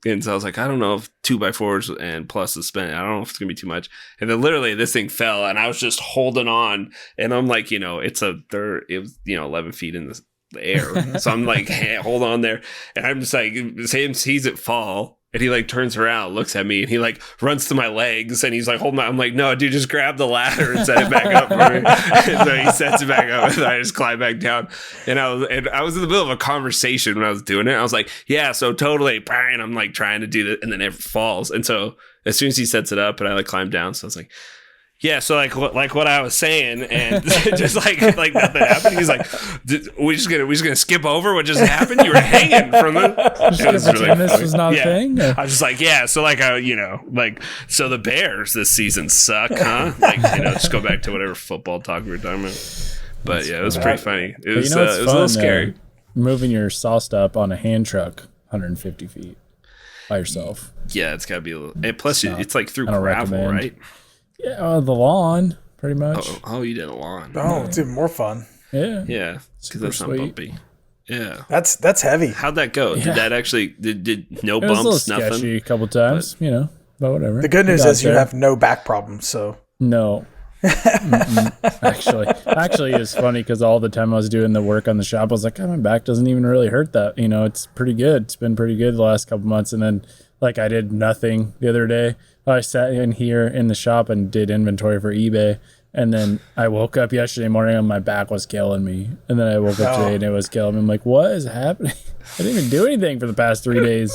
and so I was like, I don't know if 2x4s and plus suspended, I don't know if it's gonna be too much. And then literally this thing fell, and I was just holding on, and I'm like, it was 11 feet in the air. So I'm like, hey, hold on there. And I'm just like, Sam sees it fall, and he like turns around, looks at me, and he like runs to my legs, and he's like, hold on. I'm like, no, dude, just grab the ladder and set it back up for me. And so he sets it back up, and I just climb back down. And I was in the middle of a conversation when I was doing it. I was like, yeah, so totally. And I'm like trying to do that, and then it falls. And so as soon as he sets it up, and I like climb down, so I was like, yeah, so like what I was saying, and just like nothing happened. He's like, we're just gonna skip over what just happened. You were hanging from the. This was not a thing. I was just like, yeah, so so the Bears this season suck, huh? Just go back to whatever football talk we were talking about. But yeah, it was pretty funny. It was a little scary. Moving your saw stop on a hand truck 150 feet by yourself. Yeah, it's got to be a little. And plus, it's like through gravel, right? Yeah, the lawn, pretty much. Oh, you did a lawn. Oh, it's even more fun. Yeah. Yeah, because that's not bumpy. Yeah. That's heavy. How'd that go? Yeah. Did that actually, did no it was bumps, a little nothing? sketchy a couple times, but whatever. The good news is you have no back problems, so. No. Actually, it's funny because all the time I was doing the work on the shop, I was like, my back doesn't even really hurt that. It's pretty good. It's been pretty good the last couple months. And then I did nothing the other day. I sat in here in the shop and did inventory for eBay. And then I woke up yesterday morning and my back was killing me. And then I woke up today and it was killing me. I'm like, what is happening? I didn't even do anything for the past 3 days.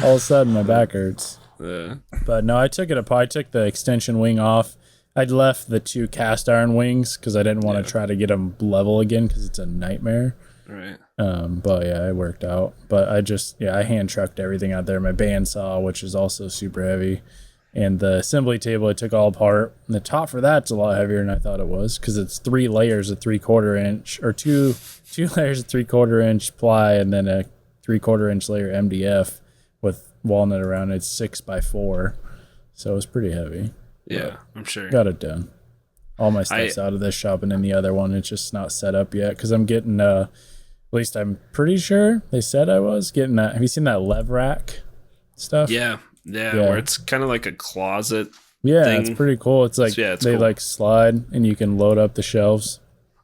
All of a sudden my back hurts. Yeah. But no, I took it apart. I took the extension wing off. I'd left the 2 cast iron wings because I didn't want to try to get them level again because it's a nightmare. Right. But yeah, it worked out. But I hand trucked everything out there. My bandsaw, which is also super heavy. And the assembly table, I took all apart. And the top for that's a lot heavier than I thought it was because it's 3 layers of 3/4 inch, or two layers of 3/4 inch ply, and then a 3/4 inch layer MDF with walnut around it. It's 6x4, so it was pretty heavy. Yeah, I'm sure. Got it done. All my stuff's out of this shop and in the other one. It's just not set up yet because I'm getting. At least I'm pretty sure they said I was getting that. Have you seen that lev rack stuff? Yeah. Where it's kind of like a closet. Yeah, thing. It's pretty cool. It's like it's they cool. Slide and you can load up the shelves.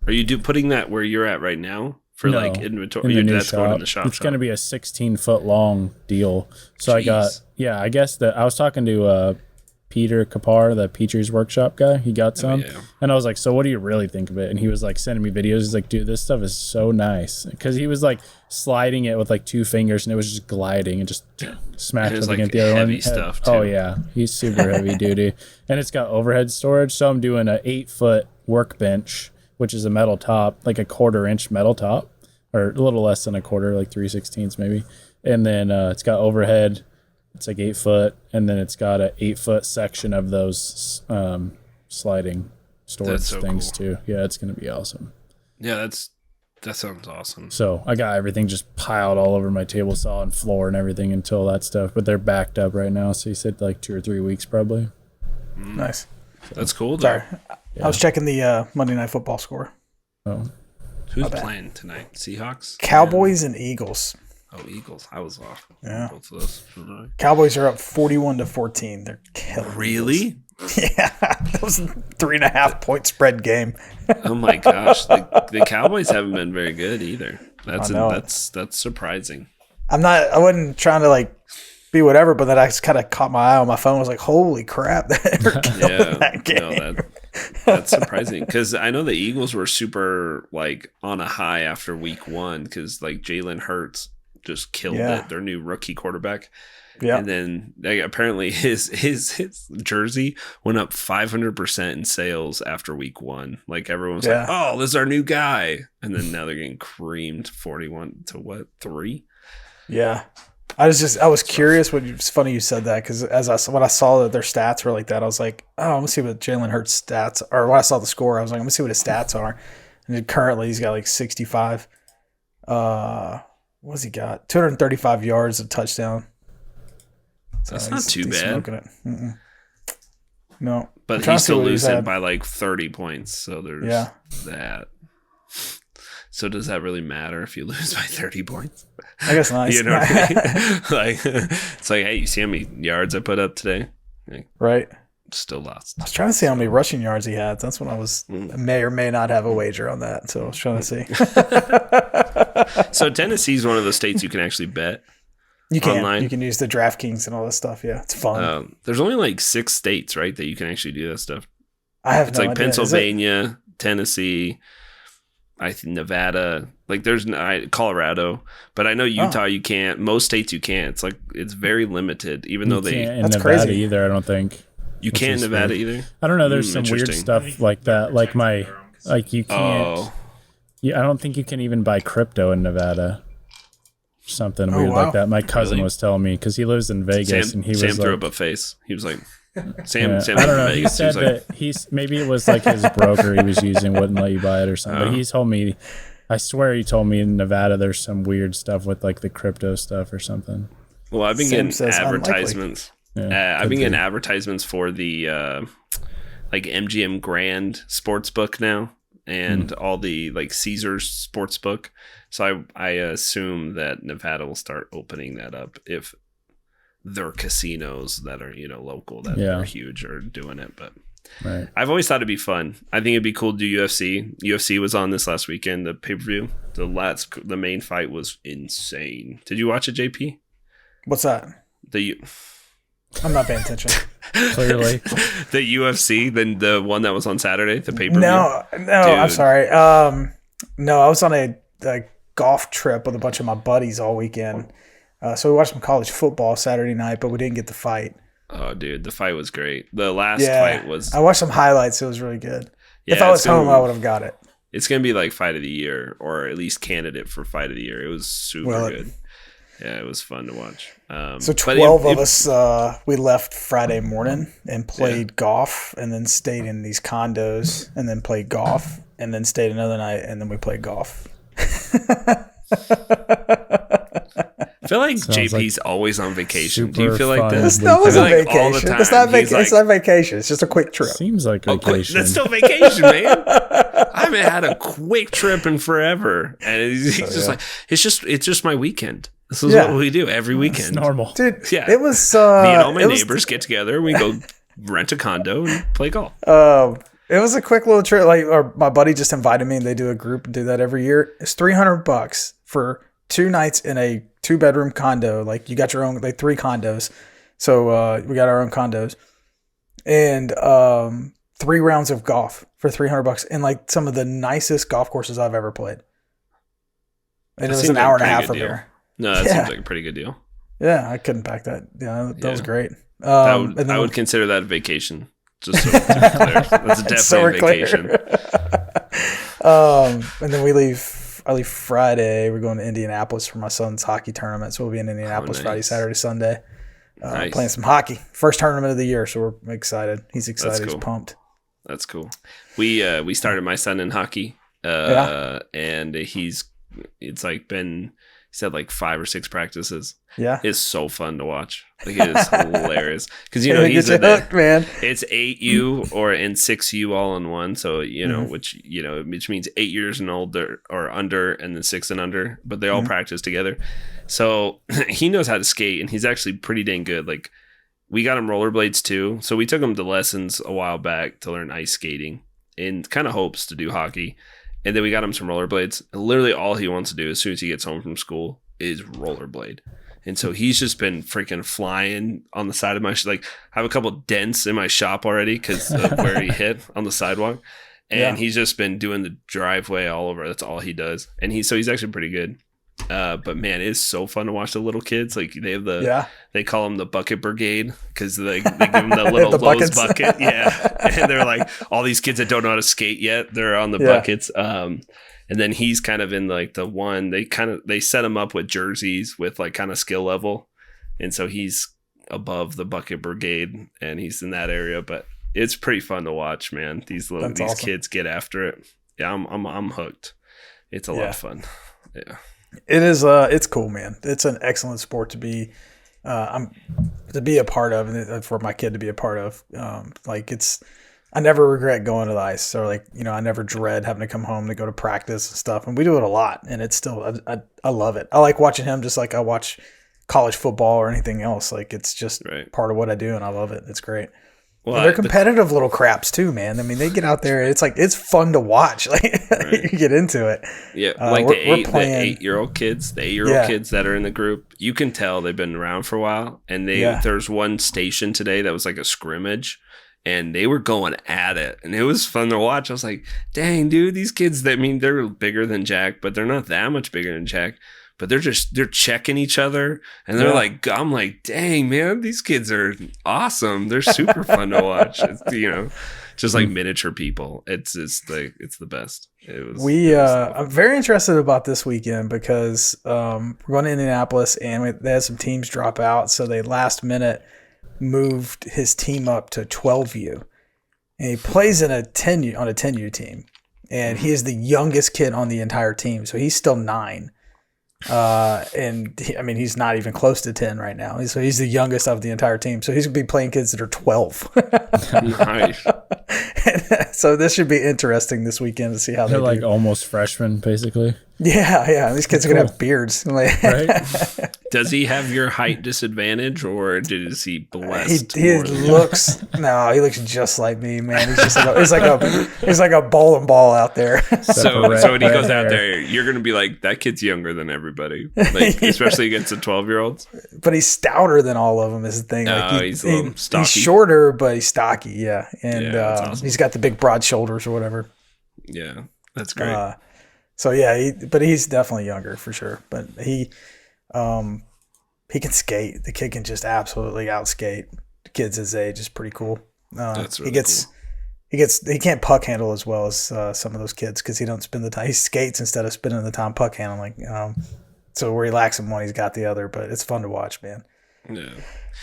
Are you putting that where you're at right now for inventory? In the new that's shop. going in the shop. It's going to be a 16-foot long deal. So Jeez. I guess I was talking to Peter Kapar, the Petries Workshop guy. He got some. And I was like, so what do you really think of it? And he was like sending me videos. He's like, dude, this stuff is so nice. Because he was like sliding it with like 2 fingers and it was just gliding and just smashed it against the other one. Heavy stuff too. Oh yeah, he's super heavy duty. And it's got overhead storage. So I'm doing a 8-foot workbench, which is a metal top, like a 1/4 inch metal top, or a little less than a quarter, like 3/16 maybe. And then it's got overhead. It's like 8 foot, and then it's got a 8-foot section of those sliding storage things cool. too. Yeah, it's going to be awesome. Yeah, that sounds awesome. So I got everything just piled all over my table saw and floor and everything until that stuff, but they're backed up right now. So he said like 2 or 3 weeks probably. Nice. So, that's cool. Sorry, I was checking the Monday Night Football score. Oh, who's playing tonight? Seahawks, Cowboys, and Eagles. Oh, Eagles! I was off. Yeah. Both of those. Cowboys are up 41-14. They're killing. Really? Yeah, that was a 3.5 point spread game. Oh my gosh, the Cowboys haven't been very good either. That's surprising. I wasn't trying to like be whatever, but then I just kind of caught my eye on my phone. I was like, holy crap, they're killing that game. No, that's surprising because I know the Eagles were super like on a high after week 1 because like Jalen Hurts just killed it, their new rookie quarterback. Yeah, and then apparently his jersey went up 500% in sales after week 1. Like everyone's like, "Oh, this is our new guy," and then now they're getting creamed 41-3. Yeah, I was curious. It's funny you said that because when I saw that their stats were like that, I was like, "Oh, I'm gonna see what Jalen Hurts' stats." Or when I saw the score, I was like, "I'm gonna see what his stats are." And currently, he's got like 65. What's he got? 235 yards, a touchdown. So that's not too bad. No, but he's still losing by like 30 points. So there's that. So does that really matter if you lose by 30 points? I guess not. You know what I mean? Like, it's like, hey, you see how many yards I put up today? Like, right. Still lost. I was trying to see how many rushing yards he had. That's when I was may or may not have a wager on that. So I was trying to see. So Tennessee's one of those states you can actually bet. You can. Online. You can use the DraftKings and all that stuff. Yeah, it's fun. There's only like 6 states, right, that you can actually do that stuff. It's like Pennsylvania, Tennessee, I think Nevada. Like there's Colorado, but I know Utah you can't. Most states you can't. It's like it's very limited. Even though they that's Nevada crazy either. I don't think you can't in Nevada either. I don't know. There's some weird stuff like that. Like you can't. I don't think you can even buy crypto in Nevada. Something weird like that. My cousin was telling me because he lives in Vegas and he was threw up a face. He was like, Sam I don't know. He said that maybe it was like his broker he was using wouldn't let you buy it or something. But he told me, I swear he told me in Nevada there's some weird stuff with like the crypto stuff or something. Well, I've been getting advertisements. I've been getting advertisements for the like MGM Grand Sportsbook now and all the like Caesars Sportsbook. So I assume that Nevada will start opening that up if their casinos that are, local, that are huge, are doing it. But I've always thought it'd be fun. I think it'd be cool to do UFC. UFC was on this last weekend, the pay-per-view. The main fight was insane. Did you watch it, JP? What's that? I'm not paying attention. Clearly. The UFC, then the one that was on Saturday, the pay-per-view? No, I'm sorry. No, I was on a golf trip with a bunch of my buddies all weekend. So we watched some college football Saturday night, but we didn't get the fight. Oh, dude, the fight was great. The last fight was... I watched some highlights. It was really good. Yeah, if I was home, I would have got it. It's going to be like fight of the year, or at least candidate for fight of the year. It was super good. Yeah, it was fun to watch. So 12 of us, we left Friday morning and played golf and then stayed in these condos and then played golf and then stayed another night and then we played golf. I feel like JP's always on vacation. Do you feel like that? It's always a vacation. It's not vacation. It's just a quick trip. Seems like vacation. That's still vacation, man. I haven't had a quick trip in forever. And he's just like, it's just my weekend. This is what we do every weekend. It's normal. Dude, it was... me and all my neighbors get together. We go rent a condo and play golf. It was a quick little trip. Or my buddy just invited me and they do a group and do that every year. It's $300 for 2 nights in a 2-bedroom condo. Like you got your own, 3 condos. So we got our own condos and 3 rounds of golf for $300 in some of the nicest golf courses I've ever played. And it was an hour and a half from here. No, that seems like a pretty good deal. Yeah, I couldn't back that. Yeah, that was great. I would consider that a vacation. Just so it's clear. That's definitely a vacation. And then I leave Friday. We're going to Indianapolis for my son's hockey tournament. So we'll be in Indianapolis Friday, Saturday, Sunday. Playing some hockey. First tournament of the year. So we're excited. He's excited. Cool. He's pumped. That's cool. We started my son in hockey. And it's like been, he said like 5 or 6 practices. Yeah. It's so fun to watch. Like it is hilarious. Because he's hooked, man. It's 8U and 6U all in one. So, which means 8 years and older or under, and then 6 and under, but they all practice together. So he knows how to skate, and he's actually pretty dang good. Like we got him rollerblades too. So we took him to lessons a while back to learn ice skating in kind of hopes to do hockey. And then we got him some rollerblades. And literally all he wants to do as soon as he gets home from school is rollerblade. And so he's just been freaking flying on the side of my like I have a couple dents in my shop already because of where he hit on the sidewalk. And he's just been doing the driveway all over. That's all he does. And he's actually pretty good. But man, it's so fun to watch the little kids. Like they have they call them the bucket brigade because they give them the little Lowe's bucket. Yeah. And they're like all these kids that don't know how to skate yet. They're on the buckets. And then he's kind of in like the one, they set him up with jerseys with like kind of skill level. And so he's above the bucket brigade and he's in that area, but it's pretty fun to watch, man. These awesome. Kids get after it. Yeah. I'm hooked. It's a lot of fun. Yeah. It is. It's cool, man. It's an excellent sport to be a part of, and for my kid to be a part of. I never regret going to the ice, or I never dread having to come home to go to practice and stuff. And we do it a lot, and it's still, I love it. I like watching him just like I watch college football or anything else. Like it's just part of what I do, and I love it. It's great. Well, and they're competitive little craps too, man. I mean, they get out there. It's fun to watch. Like you get into it. Yeah, like the 8-year-old kids, the 8-year-old kids that are in the group. You can tell they've been around for a while. And there's one station today that was like a scrimmage, and they were going at it, and it was fun to watch. I was like, dang, dude, these kids. They're bigger than Jack, but they're not that much bigger than Jack. But they're checking each other, and they're like, I'm like, dang, man, these kids are awesome. They're super fun to watch. It's, just like miniature people. It's the best. I'm very interested about this weekend because we're going to Indianapolis, and they had some teams drop out, so they last minute moved his team up to 12U, and he plays on a 10U team, and he is the youngest kid on the entire team, so he's still 9. He's not even close to 10 right now. So he's the youngest of the entire team. So he's gonna be playing kids that are 12. Nice. So this should be interesting this weekend to see how they're like almost freshmen, basically. Yeah. These kids are gonna have beards. Right? Does he have your height disadvantage, or is he blessed? He looks just like me, man. He's just like a bowling ball out there. So when he goes out there, you're gonna be like, that kid's younger than everybody, especially against the 12-year-olds. But he's stouter than all of them. Is the thing. He's a little stocky. He's shorter, but he's stocky. Yeah, and awesome. He's got the big broad shoulders or whatever. Yeah, that's great. But he's definitely younger for sure. But he can skate. The kid can just absolutely outskate the kids his age. Is pretty cool. That's really cool. He can't puck handle as well as some of those kids because he don't spend the time. He skates instead of spending the time puck handling. So where he lacks in one, he's got the other. But it's fun to watch, man. Yeah.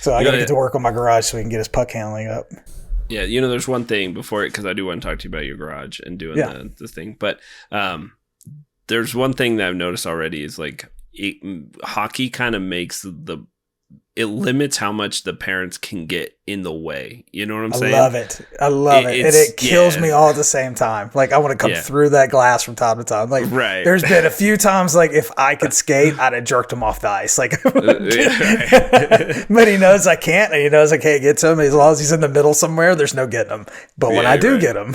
So I got to get to work on my garage so he can get his puck handling up. Yeah, there's one thing before it, because I do want to talk to you about your garage and doing the thing. But there's one thing that I've noticed already is like hockey kind of makes it limits how much the parents can get in the way. You know what I'm saying? I love it. And it kills me all at the same time. Like I want to come through that glass from time to time. Like there's been a few times like if I could skate, I'd have jerked him off the ice. Like, but he knows I can't, and he knows I can't get to him. As long as he's in the middle somewhere, there's no getting him. But when I do get him,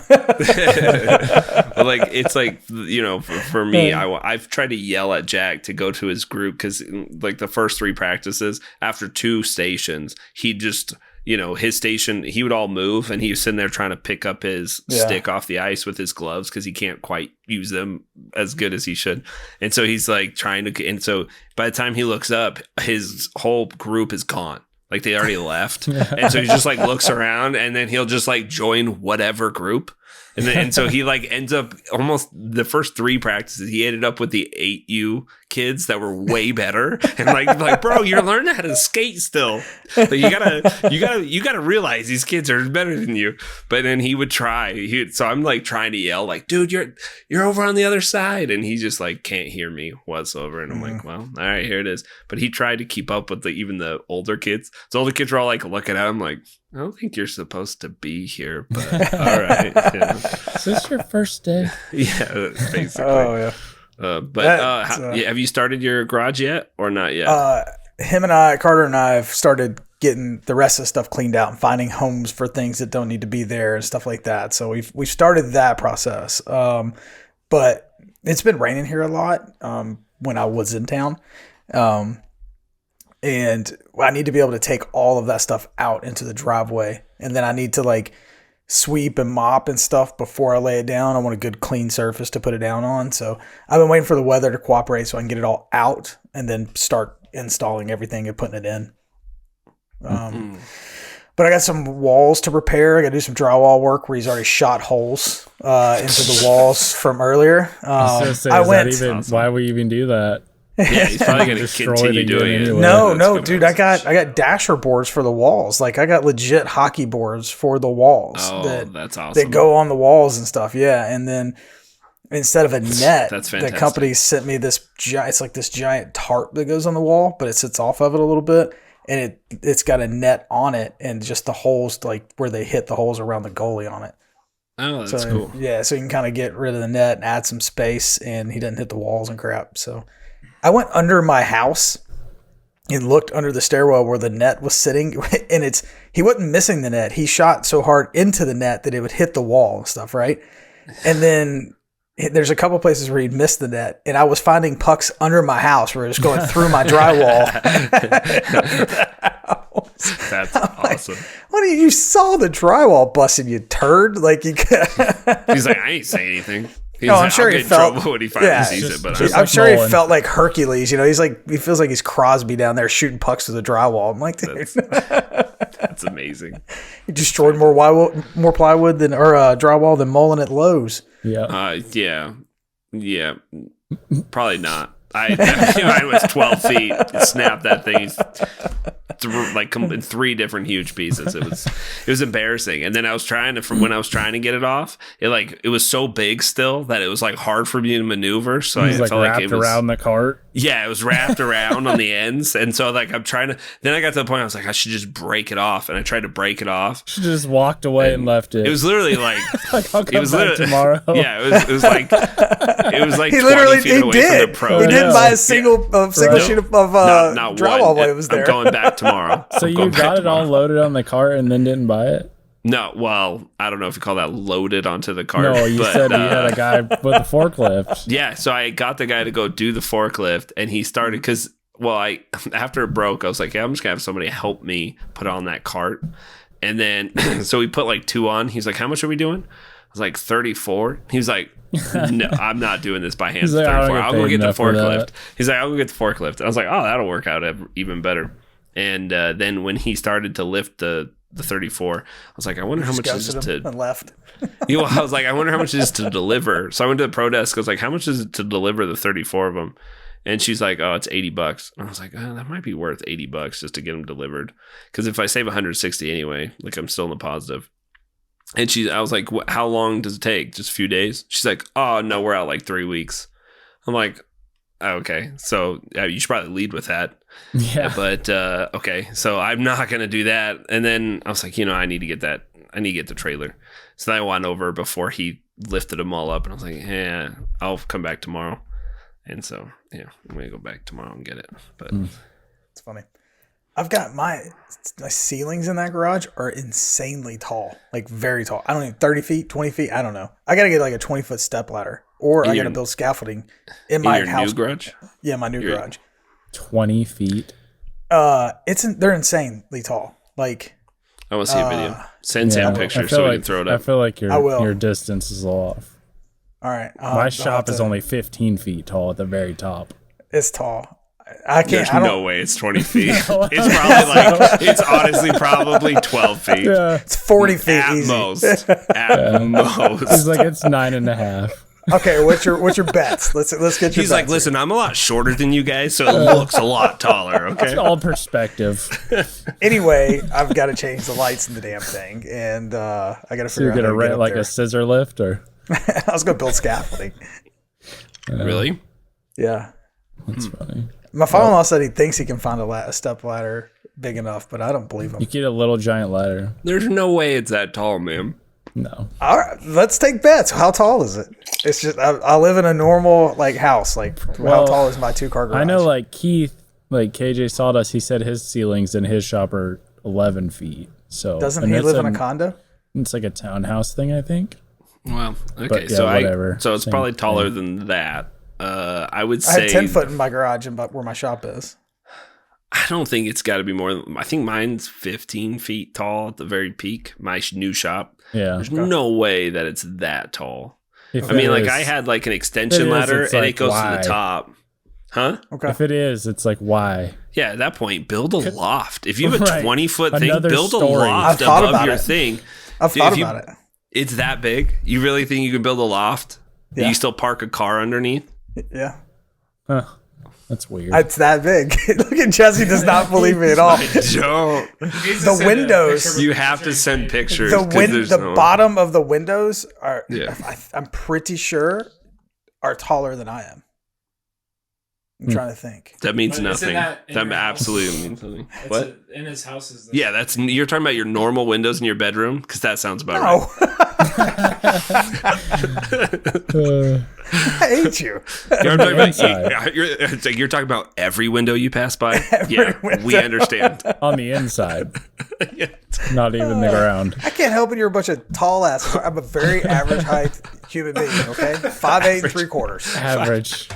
like it's like for me, I've tried to yell at Jack to go to his group because like the first 3 practices after 2 stations, he just. His station, he would all move, and he was sitting there trying to pick up his stick off the ice with his gloves because he can't quite use them as good as he should. And so he's like trying to, and so by the time he looks up, his whole group is gone. Like they already left. And so he just like looks around, and then he'll just like join whatever group. And so he like ends up almost the first 3 practices, he ended up with the 8U kids that were way better. And like, bro, you're learning how to skate still. Like, you gotta realize these kids are better than you. But then he would try. So I'm like trying to yell, like, dude, you're over on the other side. And he just like can't hear me whatsoever. And I'm like, well, all right, here it is. But he tried to keep up with even the older kids. So older kids were all like looking at him like, I don't think you're supposed to be here, but all right. Yeah. Is this your first day? Yeah, basically. Oh, yeah. Have you started your garage yet or not yet? Carter and I have started getting the rest of the stuff cleaned out and finding homes for things that don't need to be there and stuff like that. So we've started that process. But it's been raining here a lot when I was in town. And I need to be able to take all of that stuff out into the driveway. And then I need to like sweep and mop and stuff before I lay it down. I want a good clean surface to put it down on. So I've been waiting for the weather to cooperate so I can get it all out and then start installing everything and putting it in. But I got some walls to repair. I got to do some drywall work where he's already shot holes into the walls from earlier. Why would you even do that? Yeah, he's probably going to continue doing it. Anyway. No, dude, I got dasher boards for the walls. Like I got legit hockey boards for the walls. Oh, that's awesome. That go on the walls and stuff. Yeah, and then instead of a net, the company sent me this. It's like this giant tarp that goes on the wall, but it sits off of it a little bit, and it's got a net on it, and just the holes like where they hit the holes around the goalie on it. Oh, that's cool. Yeah, so you can kind of get rid of the net and add some space, and he doesn't hit the walls and crap. So. I went under my house and looked under the stairwell where the net was sitting, and he wasn't missing the net. He shot so hard into the net that it would hit the wall and stuff, right? And then there's a couple places where he'd missed the net, and I was finding pucks under my house where it was going through my drywall. That's awesome. What you saw the drywall busting, you turd? Like you. He's like, I ain't saying anything. I'm sure he felt trouble when he finally sees it, but I'm sure Mullen. He felt like Hercules. You know, he feels like he's Crosby down there shooting pucks to the drywall. I'm like, dude. That's amazing. He destroyed more plywood than drywall than Mullen at Lowe's. Yeah. Yeah. Probably not. Mine was 12 feet. Snapped that thing. Like in 3 different huge pieces. It was embarrassing. And then I was trying to get it off. It was so big still that it was like hard for me to maneuver. So I felt like it was around the cart. Yeah, it was wrapped around on the ends. And so like I'm trying to. Then I got to the point I was like I should just break it off. And I tried to break it off. She just walked away and left it. It was literally like I'll come back tomorrow. Yeah, it was like he literally feet away did. From the pro. He didn't buy a single sheet of drywall while it was there. I'm going back tomorrow. So you got it all loaded on the cart and then didn't buy it? No, well, I don't know if you call that loaded onto the cart. No, you said you had a guy with a forklift. Yeah, so I got the guy to go do the forklift, and he started because, after it broke, I was like, yeah, I'm just gonna have somebody help me put on that cart, and then so we put like 2 on. He's like, how much are we doing? I was like 34. He was like, no, I'm not doing this by hand. Like, 34. I'll go get the forklift. He's like, I'll go get the forklift. And I was like, oh, that'll work out even better. And then when he started to lift the 34, I was like, I wonder how much is to and left. I was like, I wonder how much it is to deliver. So I went to the pro desk. I was like, how much is it to deliver the 34 of them? And she's like, oh, it's $80. And I was like, oh, that might be worth $80 just to get them delivered. Because if I save 160 anyway, like I'm still in the positive. And I was like, how long does it take? Just a few days? She's like, oh, no, we're out like 3 weeks. I'm like, oh, okay. So you should probably lead with that. Yeah. But, okay. So I'm not going to do that. And then I was like, I need to get that. I need to get the trailer. So then I went over before he lifted them all up. And I was like, yeah, I'll come back tomorrow. And so, yeah, I'm going to go back tomorrow and get it. But it's funny. I've got my ceilings in that garage are insanely tall, like very tall. I don't know, 30 feet, 20 feet. I don't know. I got to get like a 20-foot step ladder, or I got to build scaffolding in my house. New garage? Yeah, my new garage. 20 feet. They're insanely tall. Like, I want to see a video. Send Sam pictures so we can throw it up. I feel like your distance is off. All right. My shop is only 15 feet tall at the very top. It's tall. I can't. There's no way it's 20 feet. It's probably it's honestly probably 12 feet. Yeah. It's 40 feet at easy. most. At most. He's like, it's 9.5. Okay, what's your bets? Let's get your. He's like, listen, I'm a lot shorter than you guys, so it looks a lot taller. Okay. It's all perspective. Anyway, I've got to change the lights in the damn thing, and I got to figure out. You're how gonna to get rent up like there. a scissor lift, or I was gonna build scaffolding. Really? Yeah. that's funny. My father-in-law said he thinks he can find a step ladder big enough, but I don't believe him. You get a little giant ladder. There's no way it's that tall, man. No. All right, let's take bets. How tall is it? It's just I live in a normal house. How tall is my 2-car garage? I know, Keith, KJ Sawdust. He said his ceilings in his shop are 11 feet. So Doesn't he live in a condo? It's like a townhouse thing, I think. Well, okay, But, yeah, so whatever. so it's Same probably taller thing. than that. I would I say have 10 foot in my garage, but where my shop is. I don't think it's got to be more. I think mine's 15 feet tall at the very peak. My new shop. Yeah. There's no way that it's that tall. If I mean, it is- I had an extension ladder, it's and it goes to why? the top. Huh? Okay. If it is, it's why? Yeah, at that point, build a loft. If you have a Right. 20-foot thing, Another build story. a I've loft thought above about your it. thing. I've Dude, thought if you- about it. It's that big? You really think you can build a loft? Yeah. You still park a car underneath? Yeah. Huh. That's weird. It's that big. Look at Jesse does not believe me at all. Don't. The windows. You have to send pictures. 'cause there's The no- bottom of the windows are, Yeah. I'm pretty sure, are taller than I am. I'm trying to think. That means But isn't nothing. that in That your absolutely house? means nothing. What? In his house is the Yeah, you're talking about your normal windows in your bedroom? Because that sounds about No, Uh, I hate you. right. You're talking, inside. about, you're talking about every window you pass by? Yeah, we window. understand. on the inside, Yeah. not even the ground. I can't help it. You're a bunch of tall asses. I'm a very average height human being. Okay, 5'8" and 3/4. Average.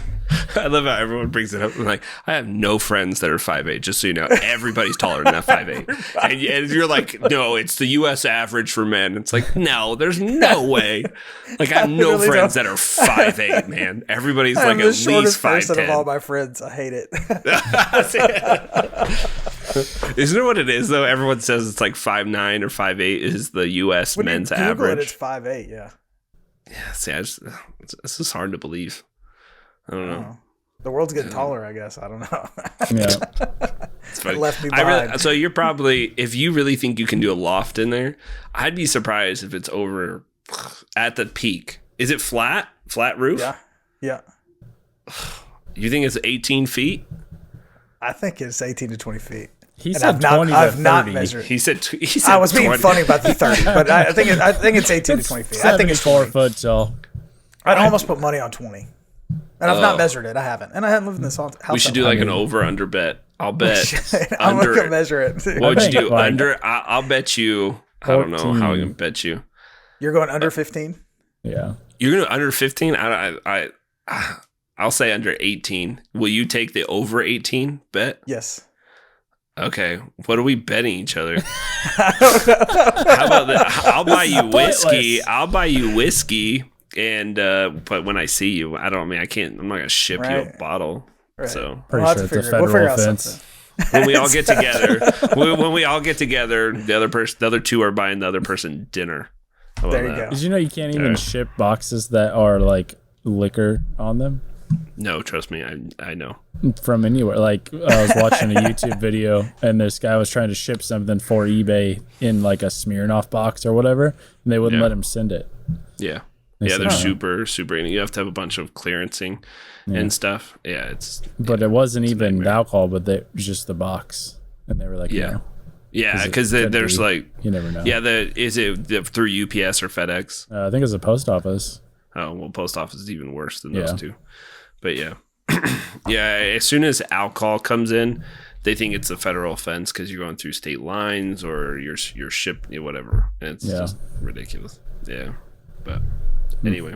I love how everyone brings it up. I'm like, I have no friends that are 5'8", just so you know. Everybody's taller than that 5'8". And you're like, no, it's the U.S. average for men. It's like, no, there's no way. I have no really friends don't. that are 5'8", man. Everybody's I'm at the shortest least person of all 5'10". my friends. I hate it. Isn't it what it is, though? Everyone says it's 5'9" or 5'8" is the U.S. When men's you Google average. it, it's 5'8". Yeah. Yeah, see, it's just hard to believe. I don't know. The world's getting taller, I guess. I don't know. Yeah. It's funny. left me I really, behind. so you're probably, if you really think you can do a loft in there, I'd be surprised if it's over at the peak. Is it flat roof? Yeah. Yeah. You think it's 18 feet? I think it's 18 to 20 feet. He And said 20 to 30. I've not measured. He said I was being 20. funny about the 30, but I think it's 18 to 20 feet. I think it's 4 20. foot tall. I'd almost put money on 20. And I've not measured it. I haven't. And I haven't lived in this house. We should do an over-under bet. I'll bet I'm under. going to measure it. What would you I think, do? like, Under? I'll bet you. I don't know how I can bet you. You're going under 15? Yeah. You're going to under 15? I'll say under 18. Will you take the over 18 bet? Yes. Okay, what are we betting each other? How about that? I'll buy you whiskey. I'll buy you whiskey, and but when I see you, I can't. I'm not gonna ship you a Right. bottle. Right. So Pretty We'll have sure to it's a figure- we'll federal figure out offense. something. when we all get together, the other two are buying the other person dinner. How about There you that? go. Did you know you can't even Yeah. ship boxes that are liquor on them No, trust me, I know. from anywhere? I was watching a YouTube video and this guy was trying to ship something for eBay in a Smirnoff box or whatever, and they wouldn't Yeah. let him send it. Yeah, They yeah, said they're no. super. You have to have a bunch of clearancing and stuff. Yeah, it's But it wasn't a even nightmare. alcohol, but it was just the box, and they were like, Yeah. no. yeah, because it could there's be. You never know. yeah, is it through UPS or FedEx? I think it's a post office. Oh, well, post office is even worse than Yeah. those two. But yeah. Yeah, as soon as alcohol comes in, they think it's a federal offense because you're going through state lines or your ship, whatever. And it's just ridiculous. Yeah. But anyway.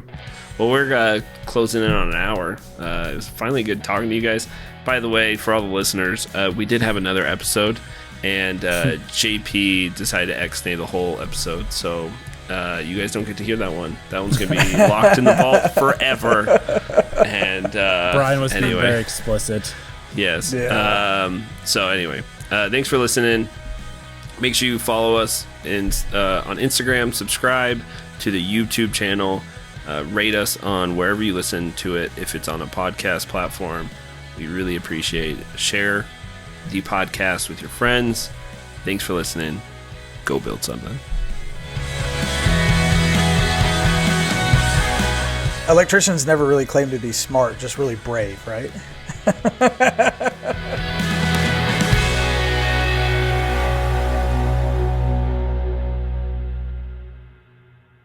Well, we're closing in on an hour. It was finally good talking to you guys. By the way, for all the listeners, we did have another episode, and JP decided to X-nay the whole episode. So you guys don't get to hear that one. That one's going to be locked in the vault forever. And Brian was being anyway. very explicit. Yes. Yeah. So anyway, thanks for listening. Make sure you follow us on Instagram, subscribe to the YouTube channel, rate us on wherever you listen to it. If it's on a podcast platform, we really appreciate it. Share the podcast with your friends. Thanks for listening. Go build something. Electricians never really claim to be smart, just really brave, right?